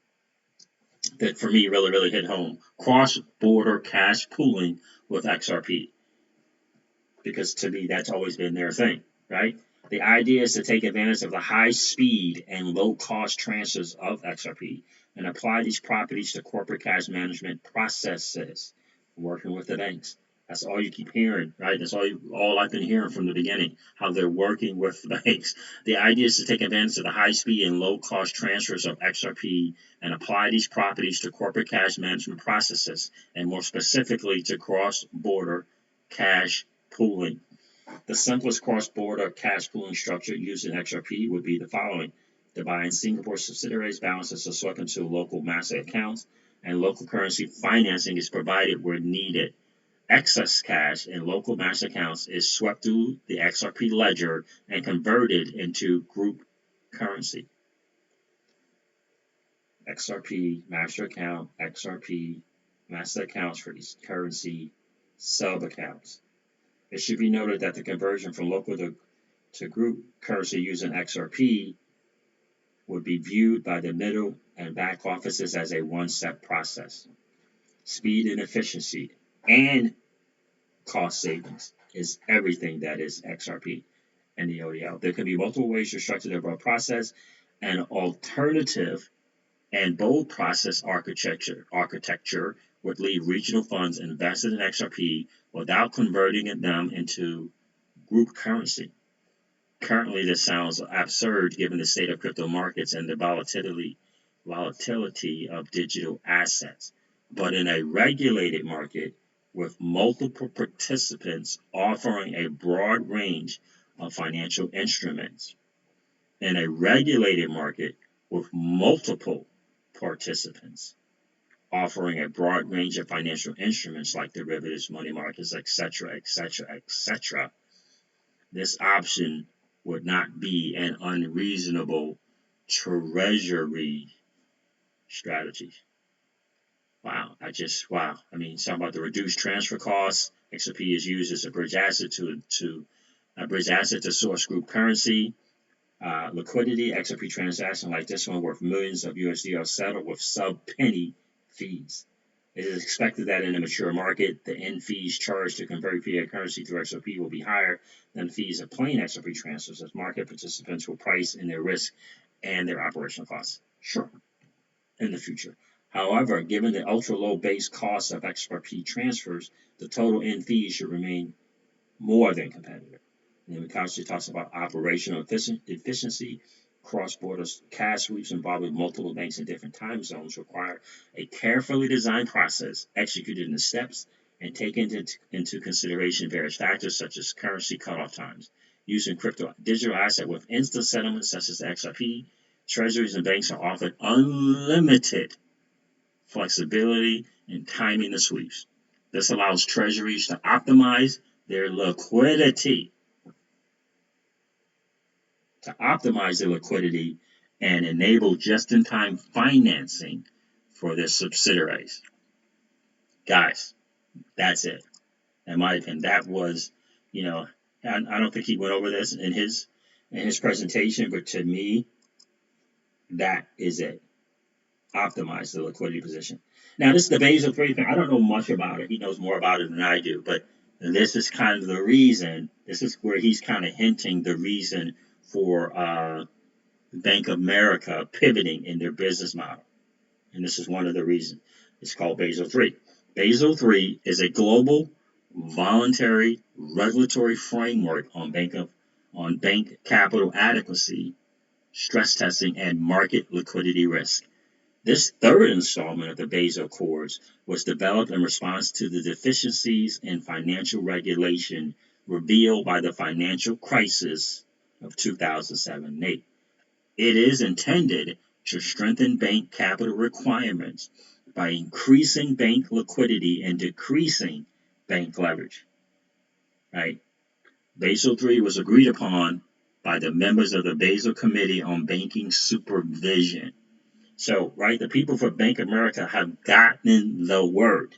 that for me really hit home. Cross-border cash pooling with XRP. Because to me, that's always been their thing, right? The idea is to take advantage of the high speed and low cost transfers of XRP and apply these properties to corporate cash management processes, working with the banks. That's all you keep hearing, right? That's all I've been hearing from the beginning, how they're working with the banks. The idea is to take advantage of the high speed and low cost transfers of XRP and apply these properties to corporate cash management processes, and more specifically to cross-border cash pooling. The simplest cross-border cash pooling structure using XRP would be the following. Dubai Singapore subsidiaries balances are swept into local master accounts, and local currency financing is provided where needed. Excess cash in local master accounts is swept through the XRP ledger and converted into group currency. XRP master account, XRP master accounts for these currency sub-accounts. It should be noted that the conversion from local to group currency using XRP would be viewed by the middle and back offices as a one-step process. Speed and efficiency and cost savings is everything that is XRP and the ODL. There can be multiple ways to structure the above process. An alternative and bold process architecture would leave regional funds invested in XRP without converting them into group currency. Currently, this sounds absurd given the state of crypto markets and the volatility of digital assets. But in a regulated market with multiple participants offering a broad range of financial instruments, in a regulated market with multiple participants offering a broad range of financial instruments like derivatives, money markets, etc., this option would not be an unreasonable treasury strategy. Wow. I mean, talking about the reduced transfer costs. XRP is used as a bridge asset to source group currency. Liquidity, XRP transaction like this one worth millions of USD are settled with sub-penny fees. It is expected that in a mature market, the end fees charged to convert fiat currency through XRP will be higher than the fees of plain XRP transfers, as market participants will price in their risk and their operational costs. Sure, in the future. However, given the ultra-low base cost of XRP transfers, the total end fees should remain more than competitive. And then we constantly talks about operational efficiency. Cross-border cash sweeps involving multiple banks in different time zones require a carefully designed process executed in steps and taking into consideration various factors such as currency cutoff times. Using crypto digital asset with instant settlement such as XRP, treasuries and banks are offered unlimited flexibility in timing the sweeps. This allows treasuries to optimize their liquidity to optimize their liquidity and enable just-in-time financing for their subsidiaries. Guys, that's it. In my opinion, that was, you know, I don't think he went over this in his presentation, but to me, that is it. Optimize the liquidity position. Now, this is the Basel III thing. I don't know much about it. He knows more about it than I do, but this is kind of the reason. This is where he's kind of hinting the reason for Bank of America pivoting in their business model. And this is one of the reasons. It's called Basel III. Basel III is a global voluntary regulatory framework on bank capital adequacy, stress testing, and market liquidity risk. This third installment of the Basel Accords was developed in response to the deficiencies in financial regulation revealed by the financial crisis of 2007 and 8. It is intended to strengthen bank capital requirements by increasing bank liquidity and decreasing bank leverage. Right? Basel III was agreed upon by the members of the Basel Committee on Banking Supervision. So, right, the people for Bank of America have gotten the word.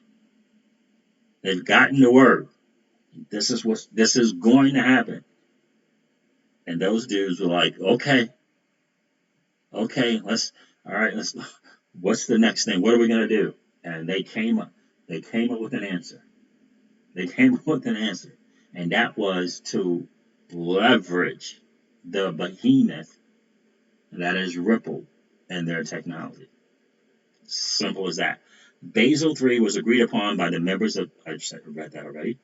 They've gotten the word. This is going to happen. And those dudes were like, okay, let's what's the next thing? What are we gonna do? And they came up with an answer. And that was to leverage the behemoth that is Ripple and their technology. Simple as that. Basel III was agreed upon by the members of, I just read that already,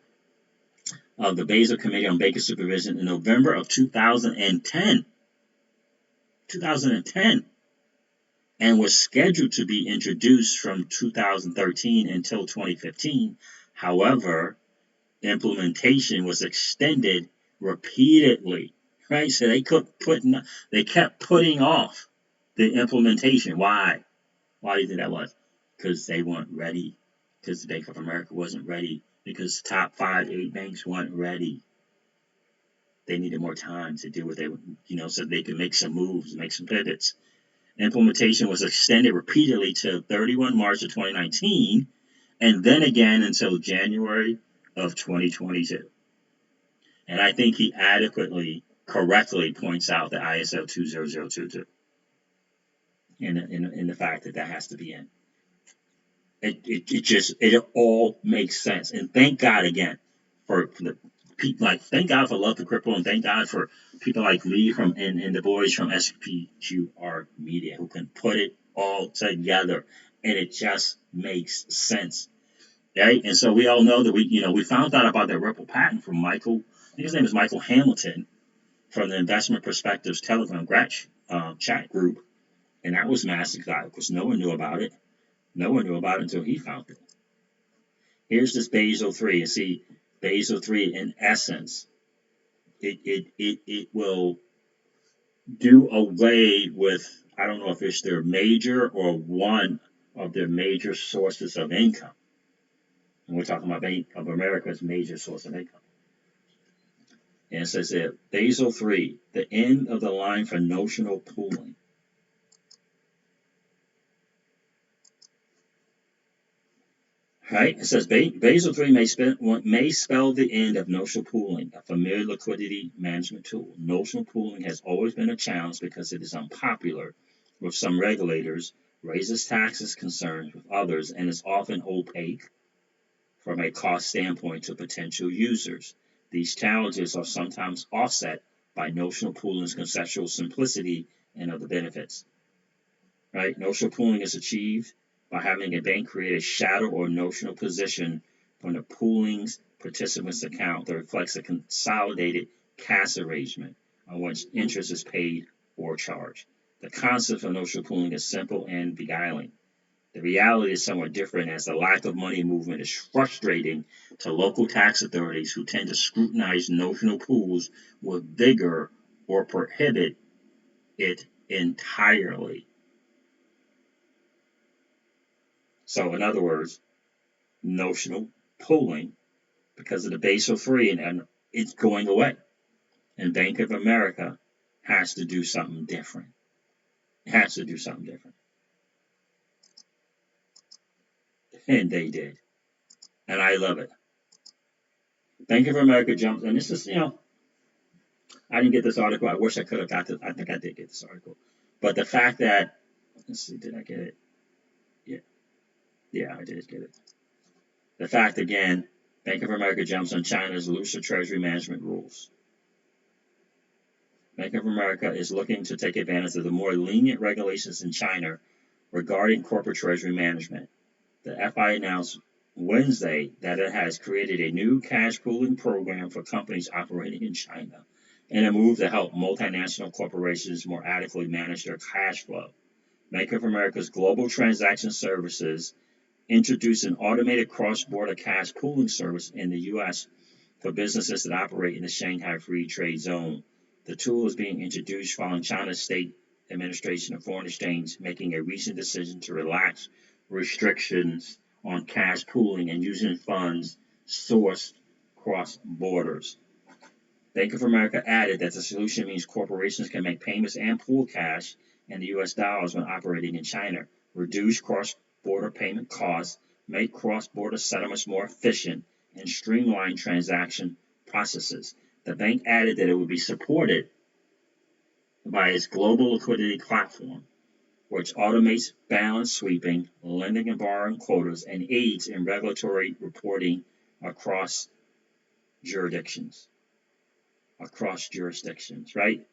of the Basel Committee on Banking Supervision in November of 2010. 2010. And was scheduled to be introduced from 2013 until 2015. However, implementation was extended repeatedly, right? So they kept putting off the implementation. Why? Why do you think that was? Because they weren't ready. Because the Bank of America wasn't ready. Because the top 5, 8 banks weren't ready. They needed more time to do what they, so they could make some moves, make some pivots. Implementation was extended repeatedly to 31 March of 2019, and then again until January of 2022. And I think he correctly points out the ISO 20022 in the fact that has to be in. It all makes sense. And thank God again for the people, thank God for Love to Crypto, and thank God for people like Lee and the boys from SPQR Media who can put it all together, and it just makes sense. Right? And so we all know that we found out about that Ripple patent from Michael. I think his name is Michael Hamilton from the Investment Perspectives Telegram chat group, and that was massive because no one knew about it. No one knew about it until he found it. Here's this Basel III. You see, Basel III, in essence, it will do away with, I don't know if it's their major or one of their major sources of income. And we're talking about Bank of America's major source of income. And it says that Basel III, the end of the line for notional pooling. Right? It says Basel III may spell the end of notional pooling, a familiar liquidity management tool. Notional pooling has always been a challenge because it is unpopular with some regulators, raises taxes concerns with others, and is often opaque from a cost standpoint to potential users. These challenges are sometimes offset by notional pooling's conceptual simplicity and other benefits. Right? Notional pooling is achieved by having a bank create a shadow or notional position from the pooling's participant's account that reflects a consolidated cash arrangement on which interest is paid or charged. The concept of notional pooling is simple and beguiling. The reality is somewhat different, as the lack of money movement is frustrating to local tax authorities who tend to scrutinize notional pools with vigor or prohibit it entirely. So, in other words, notional pooling, because of the Basel III, and it's going away. And Bank of America has to do something different. It has to do something different. And they did. And I love it. Bank of America jumps, and this is, I didn't get this article. I wish I could have got it. I think I did get this article. But the fact that, let's see, did I get it? Yeah, yeah, I did get it. The fact again, Bank of America jumps on China's looser treasury management rules. Bank of America is looking to take advantage of the more lenient regulations in China regarding corporate treasury management. The FI announced Wednesday that it has created a new cash pooling program for companies operating in China in a move to help multinational corporations more adequately manage their cash flow. Bank of America's Global Transaction Services introduced an automated cross-border cash pooling service in the U.S. for businesses that operate in the Shanghai Free Trade Zone. The tool is being introduced following China's State Administration of Foreign Exchange making a recent decision to relax restrictions on cash pooling and using funds sourced cross borders. Bank of America added that the solution means corporations can make payments and pool cash in the U.S. dollars when operating in China, reduce cross-border payment costs, make cross-border settlements more efficient, and streamline transaction processes. The bank added that it would be supported by its global liquidity platform, which automates balance sweeping, lending and borrowing quotas, and aids in regulatory reporting across jurisdictions. Right?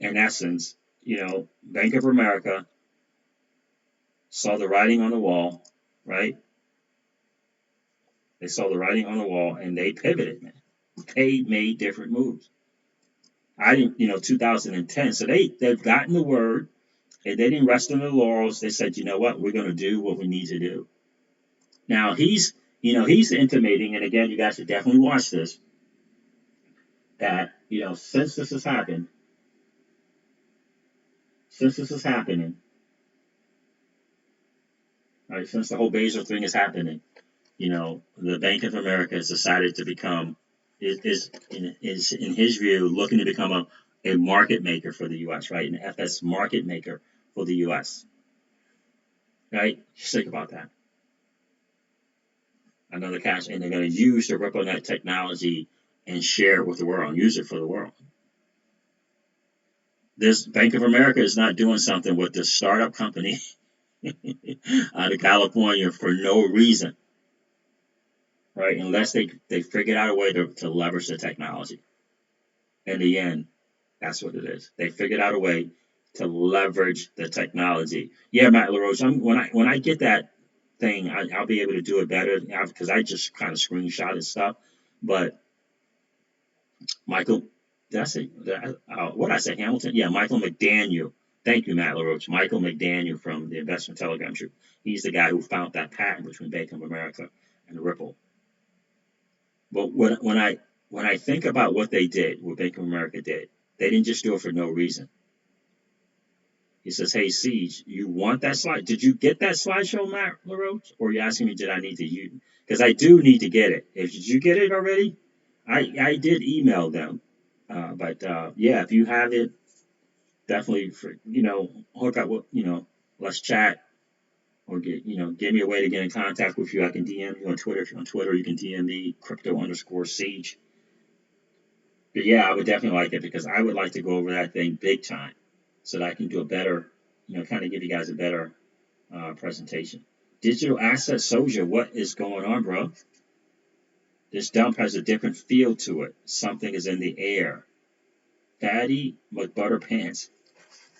In essence, Bank of America saw the writing on the wall, right? They saw the writing on the wall and they pivoted, man. They made different moves. I didn't, 2010. So they've gotten the word. They didn't rest on their laurels. They said, you know what, we're going to do what we need to do. Now he's intimating, and again, you guys should definitely watch this, that, since this has happened, right, since the whole Basel thing is happening, the Bank of America has decided to become, is in his view, looking to become a market maker for the U.S., right? An FS market maker for the U.S., right? Just think about that. Another cash, and they're going to use the RippleNet technology and share it with the world, and use it for the world. This Bank of America is not doing something with this startup company out of California for no reason, right? Unless they figured out a way to leverage the technology. In the end, that's what it is. They figured out a way to leverage the technology. Yeah, Matt LaRoche, when I get that thing, I'll be able to do it better because I just kind of screenshotted stuff. But Michael, did I say what did I say? Hamilton? Yeah, Michael McDaniel. Thank you, Matt LaRoche. Michael McDaniel from the Investment Telegram Group. He's the guy who found that patent between Bank of America and Ripple. But when I think about what they did, what Bank of America did, they didn't just do it for no reason. He says, "Hey, Siege, you want that slide? Did you get that slideshow, Matt LaRoche? Or are you asking me, did I need to use? Because I do need to get it. Did you get it already? I did email them. But yeah, if you have it, definitely, hook up with, let's chat or give me a way to get in contact with you. I can DM you on Twitter. If you're on Twitter, you can DM me, crypto_siege. But yeah, I would definitely like it because I would like to go over that thing big time so that I can do a better, kind of give you guys a better presentation. Digital asset Soja, what is going on, bro? This dump has a different feel to it. Something is in the air. Fatty McButterpants.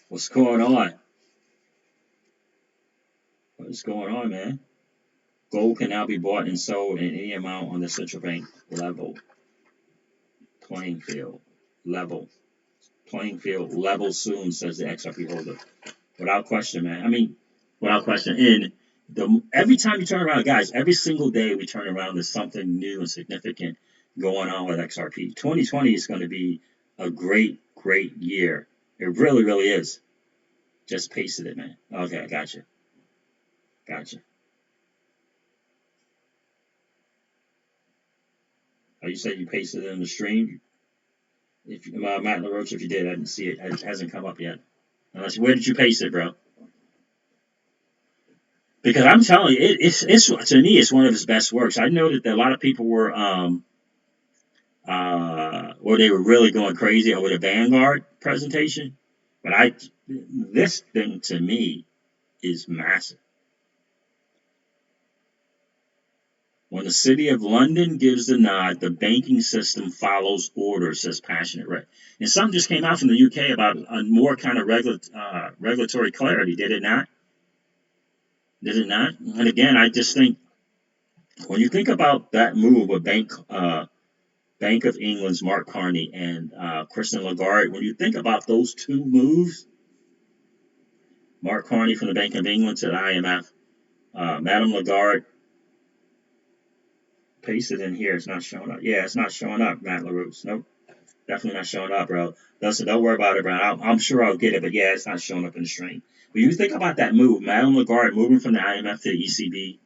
What's going on? What is going on, man? Gold can now be bought and sold in any amount on the central bank level. Playing field level. Playing field level soon, says the XRP holder. Without question, man. I mean, without question. Every time you turn around, guys, every single day we turn around, there's something new and significant going on with XRP. 2020 is going to be a great, great year. It really, really is. Just pasted it, man. Okay, I gotcha. Oh, you said you pasted it in the stream? If Matt LaRoche, if you did, I didn't see it. It hasn't come up yet. Unless, where did you paste it, bro? Because I'm telling you, it's to me, it's one of his best works. I noted that a lot of people were where they were really going crazy over the Vanguard presentation, but this thing to me is massive. When the City of London gives the nod, the banking system follows orders, says Passionate Red. And something just came out from the UK about a more kind of regulatory clarity, did it not? Did it not? And again, I just think when you think about that move of Bank of England's Mark Carney and Christine Lagarde, when you think about those two moves, Mark Carney from the Bank of England to the IMF, Madame Lagarde, paste it in here. It's not showing up. Yeah, it's not showing up, Matt LaRousse. Nope, definitely not showing up, bro. Don't worry about it, bro. I'm sure I'll get it, but yeah, it's not showing up in the stream. When you think about that move, Madame Lagarde moving from the IMF to the ECB,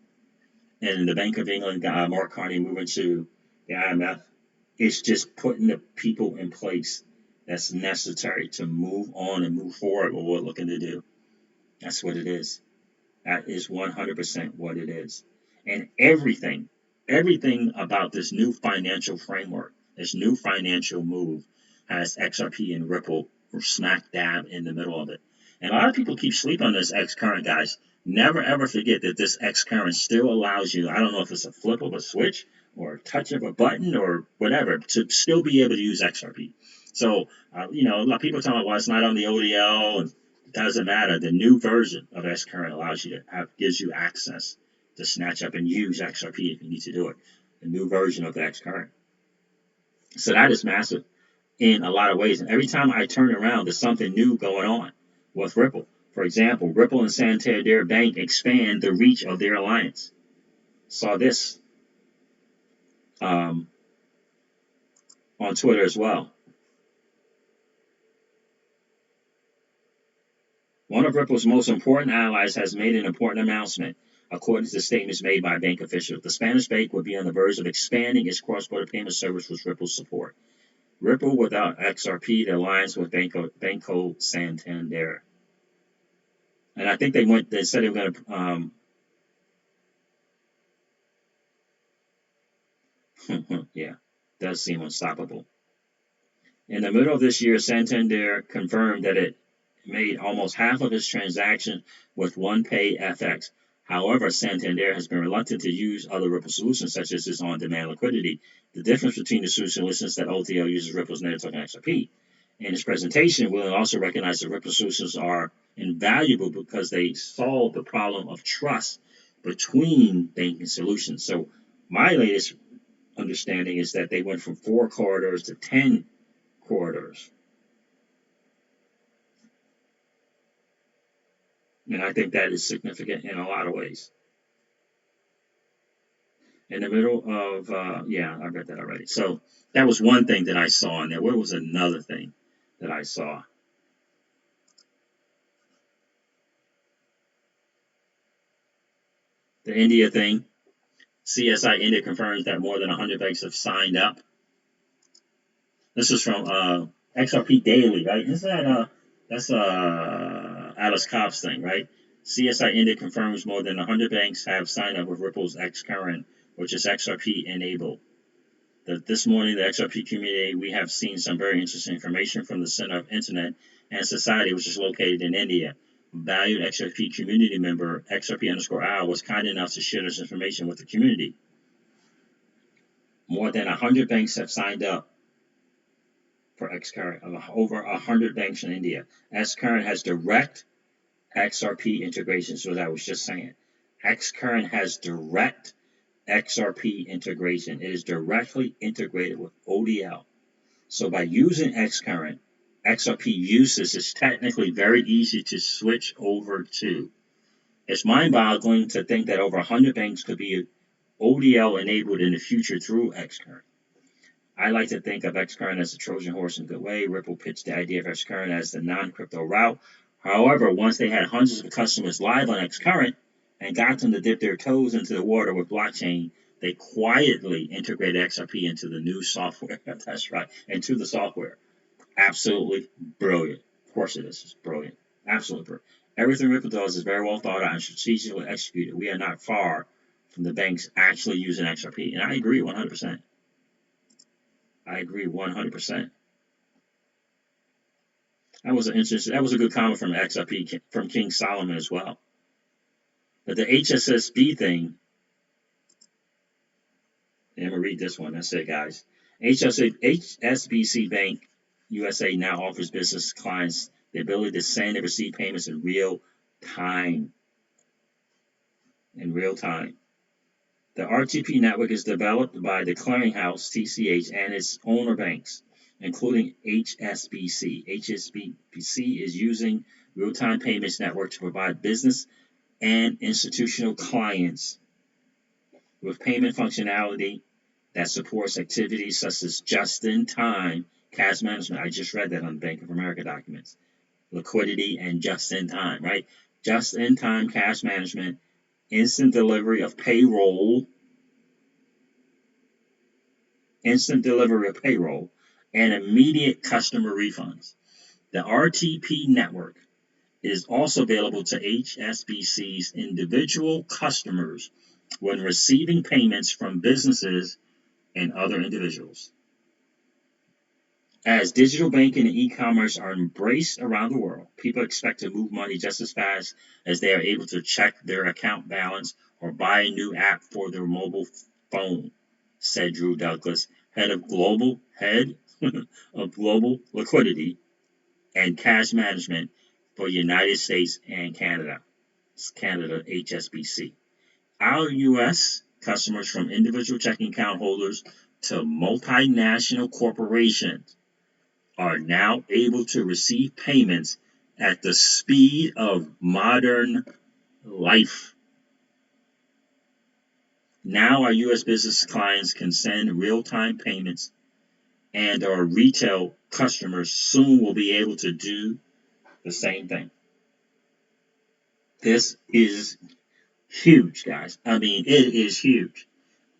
and the Bank of England, Mark Carney moving to the IMF, it's just putting the people in place that's necessary to move on and move forward with what we're looking to do. That's what it is. That is 100% what it is. And everything about this new financial framework, this new financial move, has XRP and Ripple smack dab in the middle of it. And a lot of people keep sleeping on this X current, guys. Never ever forget that this X current still allows you, I don't know if it's a flip of a switch or a touch of a button or whatever, to still be able to use XRP. So, a lot of people are talking about, well, it's not on the ODL, and it doesn't matter. The new version of X current allows you to gives you access to snatch up and use XRP if you need to do it. The new version of the X current. So that is massive in a lot of ways. And every time I turn around, there's something new going on with Ripple. For example, Ripple and Santander Bank expand the reach of their alliance. Saw this on Twitter as well. One of Ripple's most important allies has made an important announcement, according to statements made by bank officials. The Spanish bank would be on the verge of expanding its cross-border payment service with Ripple's support. Ripple without XRP, the alliance with Banco Santander. And I think they said they were going to, yeah, does seem unstoppable. In the middle of this year, Santander confirmed that it made almost half of its transactions with OnePay FX. However, Santander has been reluctant to use other Ripple solutions, such as its on-demand liquidity. The difference between the solutions is that OTL uses Ripple's native token XRP. In its presentation, Willen also recognized that Ripple solutions are invaluable because they solve the problem of trust between banking solutions. So my latest understanding is that they went from 4 corridors to 10 corridors. And I think that is significant in a lot of ways. In the middle of, yeah, I read that already. So that was one thing that I saw in there. What was another thing that I saw? The India thing. CSI India confirms that more than 100 banks have signed up. This is from XRP Daily, right? That's Alice Cobb's thing, right? CSI India confirms more than 100 banks have signed up with Ripple's X Current, which is XRP enabled. This morning, the XRP community, we have seen some very interesting information from the Center of Internet and Society, which is located in India. Valued XRP community member XRP_R was kind enough to share this information with the community. More than 100 banks have signed up for Xcurrent, over 100 banks in India. Xcurrent has direct XRP integration, so as I was just saying. Xcurrent has direct XRP integration. It is directly integrated with ODL. So by using Xcurrent, XRP usage is technically very easy to switch over to. It's mind-boggling to think that over 100 banks could be ODL enabled in the future through Xcurrent. I like to think of Xcurrent as a Trojan horse in a good way. Ripple pitched the idea of Xcurrent as the non-crypto route. However, once they had hundreds of customers live on Xcurrent and got them to dip their toes into the water with blockchain, they quietly integrated XRP into the new software. That's right, into the software. absolutely brilliant. Of course it is. It's brilliant. Absolutely brilliant. Everything Ripple does is very well thought out and strategically executed. We are not far from the banks actually using XRP. And I agree 100%. I agree 100%. That was a good comment from XRP from King Solomon as well. But the HSSB thing, I'm going to read this one. That's it, guys. HSBC Bank USA now offers business clients the ability to send and receive payments in real time. The RTP network is developed by the clearinghouse TCH and its owner banks, including HSBC. HSBC is using real-time payments network to provide business and institutional clients with payment functionality that supports activities such as just-in-time cash management. I just read that on the Bank of America documents. Liquidity and just-in-time, right? Just-in-time cash management, instant delivery of payroll, and immediate customer refunds. The RTP network is also available to HSBC's individual customers when receiving payments from businesses and other individuals. As digital banking and e-commerce are embraced around the world, people expect to move money just as fast as they are able to check their account balance or buy a new app for their mobile phone, said Drew Douglas, head of global liquidity and cash management for United States and Canada. It's Canada HSBC. Our U.S. customers, from individual checking account holders to multinational corporations, are now able to receive payments at the speed of modern life. Now our U.S. business clients can send real-time payments, and our retail customers soon will be able to do the same thing. This is huge, guys. I mean, it is huge.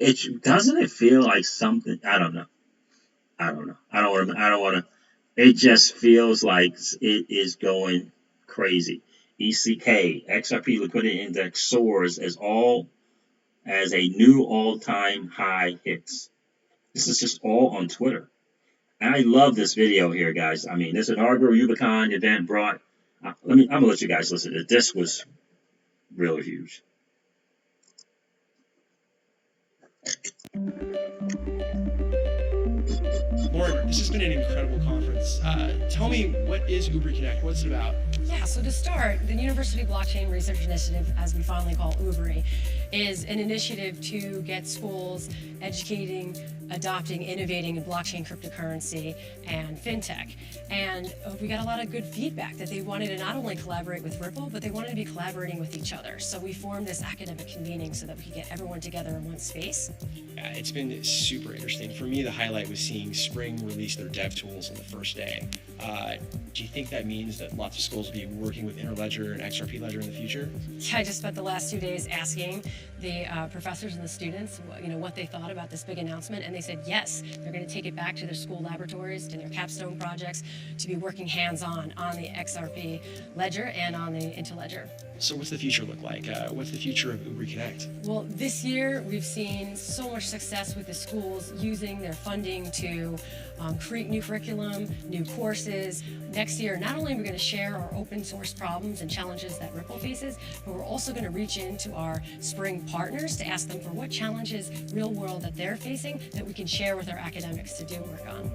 Doesn't it feel like something? I don't know. I don't want to. It just feels like it is going crazy. ECK, XRP liquidity index soars as a new all-time high hits. This is just all on Twitter. And I love this video here, guys. I mean, this inaugural Ubicon event brought. I'm gonna let you guys listen to it. This was really huge. Lauren, this has been an incredible conference. Tell me, what is Ubri Connect? What's it about? Yeah, so to start, the University Blockchain Research Initiative, as we fondly call UBRI, is an initiative to get schools educating, adopting, innovating in blockchain cryptocurrency and fintech. And we got a lot of good feedback that they wanted to not only collaborate with Ripple, but they wanted to be collaborating with each other. So we formed this academic convening so that we could get everyone together in one space. It's been super interesting. For me, the highlight was seeing Spring release their dev tools on the first day. Do you think that means that lots of schools will be working with Interledger and XRP Ledger in the future? Yeah, I just spent the last 2 days asking the professors and the students, what they thought about this big announcement, and they said yes, they're going to take it back to their school laboratories, to their capstone projects, to be working hands-on the XRP Ledger and on the Interledger. So what's the future look like? What's the future of Ubri Connect? Well, this year we've seen so much success with the schools using their funding to create new curriculum, new courses. Next year, not only are we going to share our open source problems and challenges that Ripple faces, but we're also going to reach into our Spring partners to ask them for what challenges, real world, that they're facing that we can share with our academics to do work on.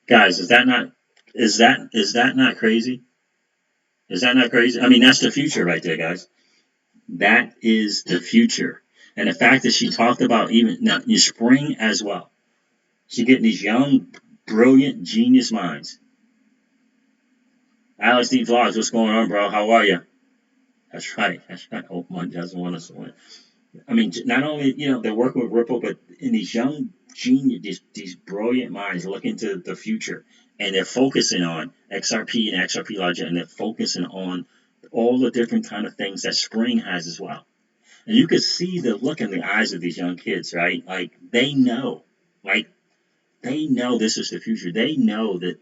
Guys, is that not crazy? Is that not crazy? I mean, that's the future right there, guys. That is the future. And the fact that she talked about even now Spring as well. She's getting these young, brilliant, genius minds. Alex D. Vlogs, what's going on, bro? How are you? That's right. Oh, one doesn't want us to win. I mean, not only, they're working with Ripple, but in these young genius, these brilliant minds looking to the future, and they're focusing on XRP and XRP Ledger, and they're focusing on all the different kind of things that spring has as well. And you could see the look in the eyes of these young kids, right? Like like they know this is the future. They know that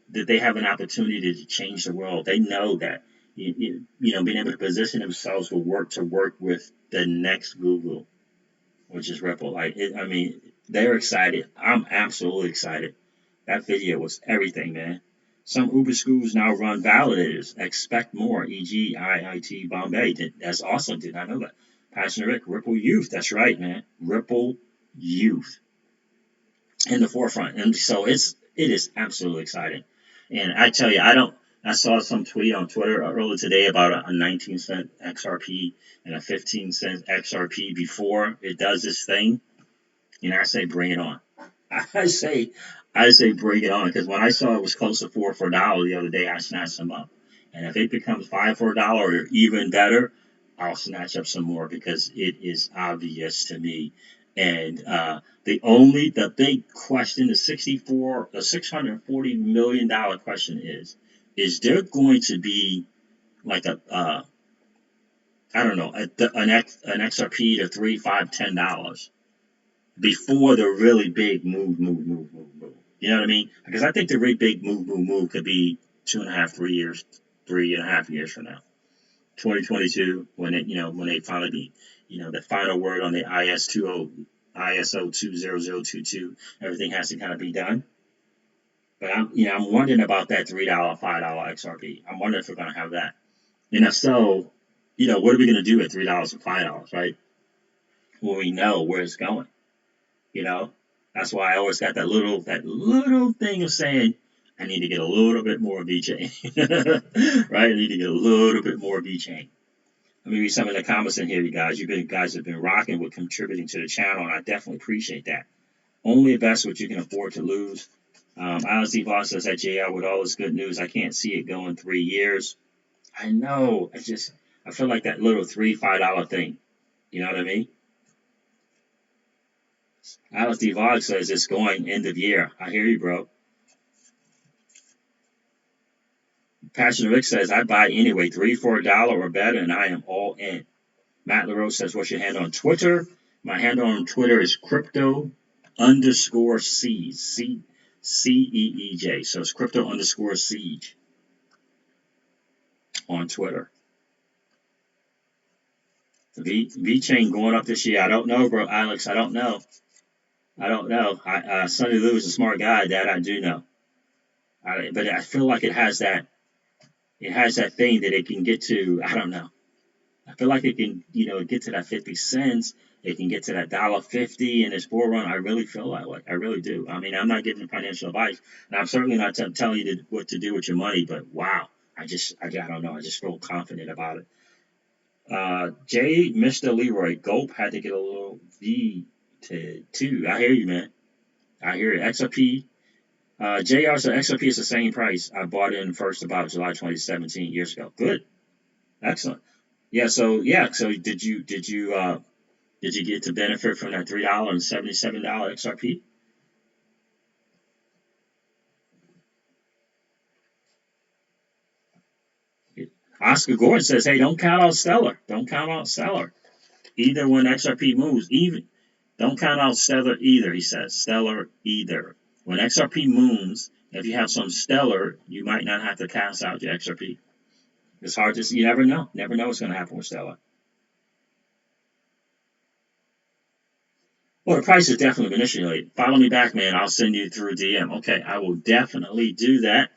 they have an opportunity to change the world. They know that being able to position themselves will work to work with the next Google, which is Ripple. I mean, they're excited. I'm absolutely excited. That video was everything, man. Some Uber schools now run validators. Expect more, e.g., IIT Bombay. That's awesome. Did not know that. Passionate Rick, Ripple Youth. That's right, man. Ripple Youth in the forefront. And so it is absolutely exciting. And I tell you, I saw some tweet on Twitter earlier today about a 19-cent XRP and a 15-cent XRP before it does this thing. And I say, bring it on. I say, bring it on, because when I saw it was close to $4 the other day, I snatched them up. And if it becomes $5 or even better, I'll snatch up some more, because it is obvious to me. And the big question, the $640 million question is there going to be like I don't know, an XRP to $3, $5, $10 before the really big move. You know what I mean? Because I think the really big move could be 2.5, 3 years, 3.5 years from now. 2022, when they finally be, the final word on the ISO 20022, everything has to kind of be done. But I'm wondering about that $3, $5 XRP. I'm wondering if we're going to have that. And if so, what are we going to do at $3 and $5, right? When we know where it's going. That's why I always got that little thing of saying I need to get a little bit more VeChain, right? I need to get a little bit more VeChain. Let me read some of the comments in here, you guys. You guys have been rocking with contributing to the channel, and I definitely appreciate that. Only invest what you can afford to lose. Alex D. Voss says that JR, with all this good news, I can't see it going 3 years. I know. I feel like that little $3, $5 thing. You know what I mean? Alex D. Vog says it's going end of year. I hear you, bro. Passion Rick says I buy anyway, $3 for $1 or better, and I am all in. Matt LaRose says, what's your handle on Twitter? My handle on Twitter is crypto_siege. CEEJ. So it's crypto_siege on Twitter. VeChain going up this year. I don't know, bro. Alex, I don't know. Sonny Lou is a smart guy. That I do know. But I feel like it has that thing that it can get to. I don't know. I feel like it can, get to that 50 cents. It can get to that $1.50 in its bull run. I really feel that way. I really do. I mean, I'm not giving financial advice, and I'm certainly not telling you what to do with your money. But wow, I don't know. I just feel confident about it. Mr. Leroy, Gulp had to get a little V to 2. I hear you, man. I hear it. XRP. JR said XRP is the same price. I bought in first about July 2017, years ago. Good. Excellent. So did you get to benefit from that $3.77 XRP? Oscar Gordon says, hey, don't count out Stellar. Don't count out Stellar. Either when XRP moves, don't count out Stellar either, he says. Stellar either. When XRP moves, if you have some Stellar, you might not have to cast out your XRP. It's hard to see. You never know. Never know what's going to happen with Stellar. Well, the price is definitely manipulated. Follow me back, man. I'll send you through a DM. Okay, I will definitely do that.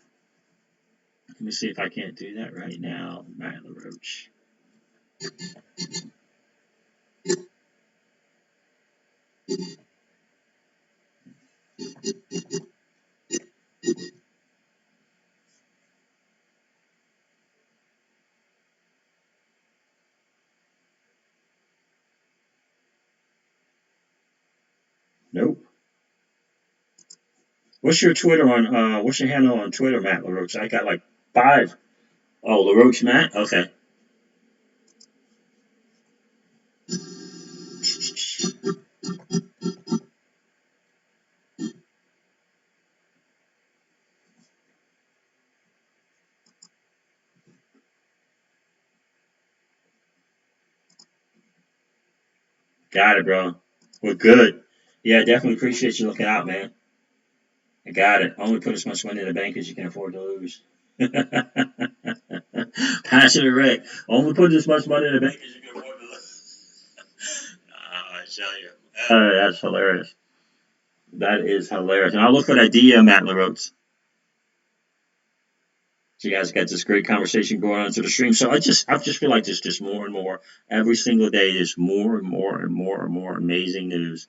Let me see if I can't do that right now. Matt LaRoche. Nope. What's your handle on Twitter, Matt LaRoche? I got like 5. Oh, LaRoche Matt? Okay. Got it, bro. We're good. Yeah, definitely appreciate you looking out, man. I got it. Only put as much money in the bank as you can afford to lose. Passionate wreck. Only put as much money in the bank as you can afford to lose. I tell you. That's hilarious. That is hilarious. And I'll look for that DM, Matt LaRoche. So you guys got this great conversation going on to the stream. So I just feel like there's just more and more every single day. There's more and more and more and more amazing news.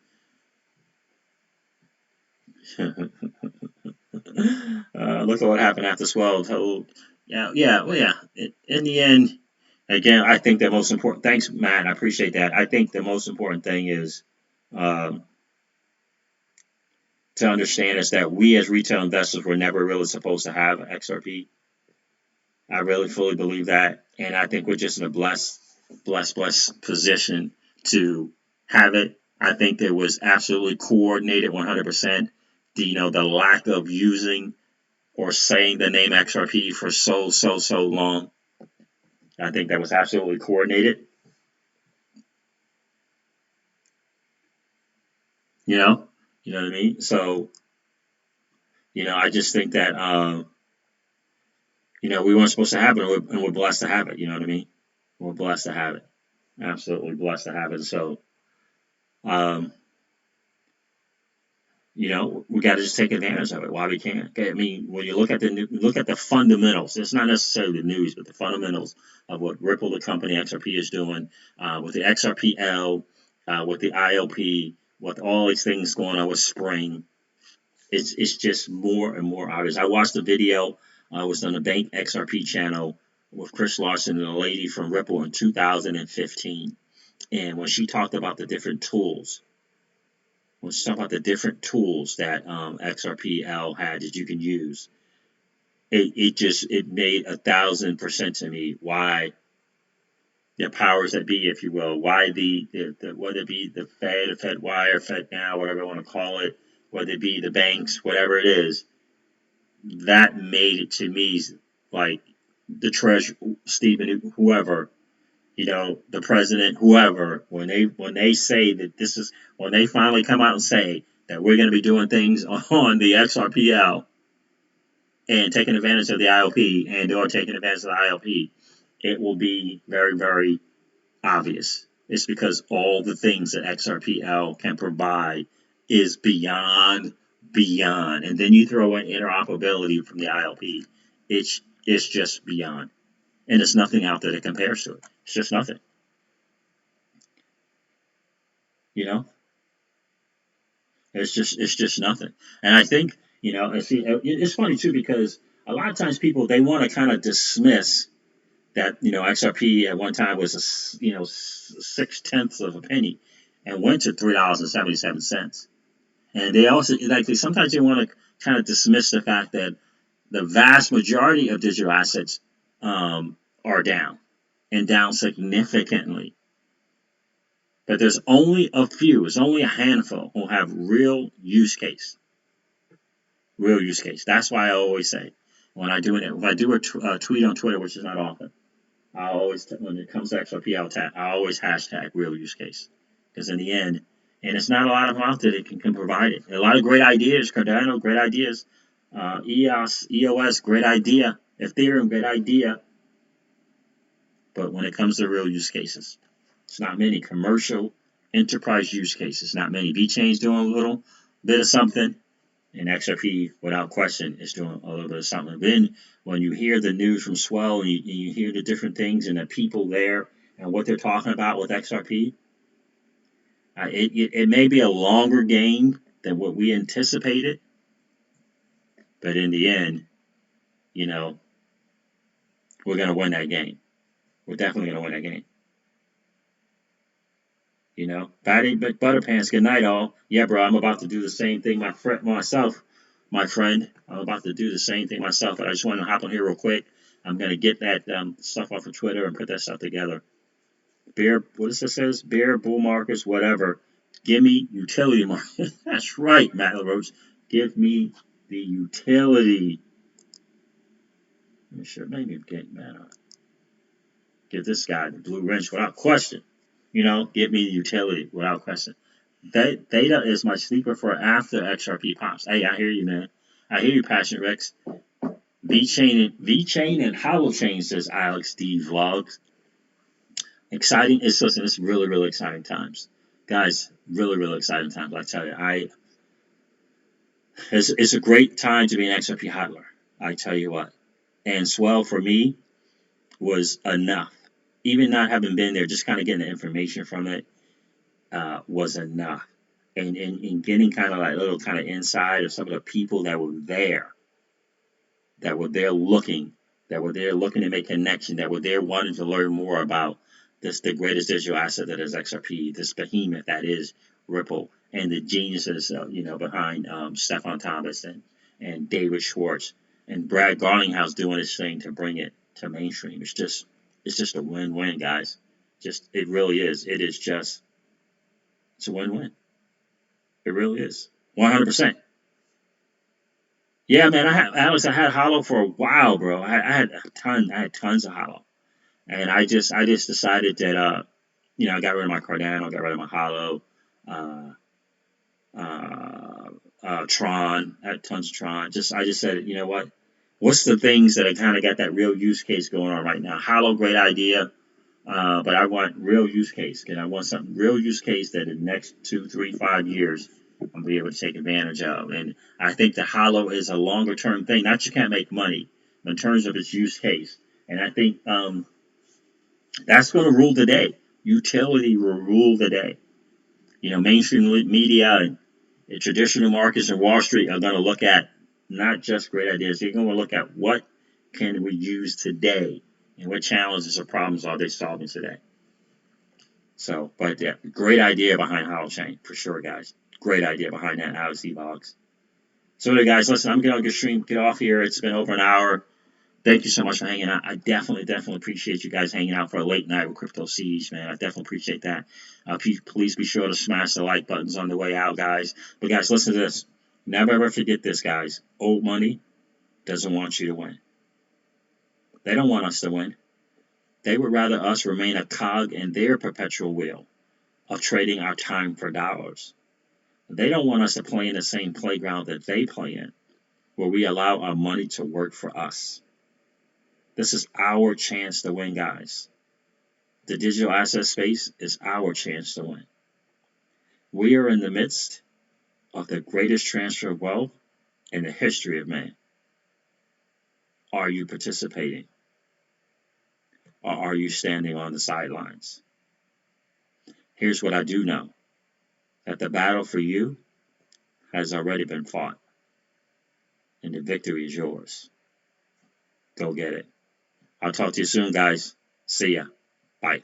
Look at what happened after Swell. Well, in the end, again, I think the most important. Thanks, Matt. I appreciate that. I think the most important thing is um, to understand is that we as retail investors were never really supposed to have XRP. I really fully believe that, and I think we're just in a blessed position to have it. I think it was absolutely coordinated 100%. The lack of using or saying the name XRP for so long. I think that was absolutely coordinated. You know what I mean? So, I just think that we weren't supposed to have it, and we're blessed to have it. You know what I mean? We're blessed to have it. Absolutely blessed to have it. So, um, we got to just take advantage of it while we can. Okay? I mean, when you look at the fundamentals, it's not necessarily the news, but the fundamentals of what Ripple, the company XRP, is doing with the XRPL, with the ILP, with all these things going on with Spring. It's just more and more obvious. I watched the video. I was on the Bank XRP channel with Chris Larson and a lady from Ripple in 2015, and when she talked about the different tools. Let's talk about the different tools that XRPL had that you can use. It made 1,000% to me why the powers that be, if you will, why the whether it be the Fed or Fed Y or Fed now, whatever you want to call it, whether it be the banks, whatever it is, that made it to me like the treasurer, Stephen, whoever, the president, whoever, when they say that when they finally come out and say that we're going to be doing things on the XRPL and taking advantage of the ILP or taking advantage of the ILP, it will be very, very obvious. It's because all the things that XRPL can provide is beyond, and then you throw in interoperability from the ILP, it's just beyond, and there's nothing out there that compares to it. It's just nothing. It's just nothing. And I think, it's funny too, because a lot of times people, they want to kind of dismiss that, XRP at one time was 6/10 of a penny and went to $3.77. And they also, sometimes they want to kind of dismiss the fact that the vast majority of digital assets are down, and down significantly. But there's only a few, it's only a handful who have real use case. Real use case. That's why I always say, when I do a tweet on Twitter, which is not often, when it comes to XRP, I always hashtag real use case. Because in the end, and it's not a lot of them out there that can provide it. A lot of great ideas, Cardano, great ideas, EOS, great idea, Ethereum, great idea. But when it comes to real use cases, it's not many. Commercial enterprise use cases, not many. VeChain's doing a little bit of something, and XRP, without question, is doing a little bit of something. Then when you hear the news from Swell and you hear the different things and the people there and what they're talking about with XRP, it may be a longer game than what we anticipated, but in the end, we're going to win that game. We're definitely going to win that game. That ain't but butter pants. Good night, all. Yeah, bro, I'm about to do the same thing myself, my friend. I'm about to do the same thing myself, but I just want to hop on here real quick. I'm going to get that stuff off of Twitter and put that stuff together. What does this says? Bear, bull markets, whatever. Give me utility market. That's right, Matt LaRoche. Give me the utility. Maybe get this guy the blue wrench without question. give me the utility without question. Theta is my sleeper for after XRP pops. Hey, I hear you, man. I hear you, Passion Rex. V-Chain and Holochain, says Alex D Vlogs. Exciting. It's really, really exciting times. Guys, really, really exciting times. I tell you, it's a great time to be an XRP hodler. I tell you what. And Swell for me was enough. Even not having been there, just kind of getting the information from it was enough. And getting kind of like a little kind of inside of some of the people that were there looking to make connection, that were there wanting to learn more about the greatest digital asset that is XRP, this behemoth that is Ripple, and the geniuses behind Stefan Thomas and David Schwartz and Brad Garlinghouse doing his thing to bring it to mainstream. It's just a win-win, guys. It really is. It's a win-win. It really is. 100%. Yeah, man. I had Hollow for a while, bro. I had tons of Hollow, and I just decided that I got rid of my Cardano, got rid of my Hollow, Tron. I had tons of Tron. I just said, you know what? What's the things that I kind of got that real use case going on right now? Hollow, great idea, but I want real use case, and I want some real use case that in the next 2, 3, 5 years I'll be able to take advantage of. And I think the Hollow is a longer term thing. Not you can't make money, but in terms of its use case. And I think that's going to rule the day. Utility will rule the day. Mainstream media and traditional markets and Wall Street are going to look at not just great ideas. They're going to look at what can we use today and what challenges or problems are they solving today. So, but yeah, great idea behind Holochain for sure, guys. Great idea behind that, Alex D-Box. So, anyway, guys, listen, I'm going to get off here. It's been over an hour. Thank you so much for hanging out. I definitely appreciate you guys hanging out for a late night with Crypto Siege, man. I definitely appreciate that. Please be sure to smash the like buttons on the way out, guys. But, guys, listen to this. Never, ever forget this, guys. Old money doesn't want you to win. They don't want us to win. They would rather us remain a cog in their perpetual wheel of trading our time for dollars. They don't want us to play in the same playground that they play in, where we allow our money to work for us. This is our chance to win, guys. The digital asset space is our chance to win. We are in the midst of the greatest transfer of wealth in the history of man. Are you participating? Or are you standing on the sidelines? Here's what I do know. That the battle for you has already been fought. And the victory is yours. Go get it. I'll talk to you soon, guys. See ya. Bye.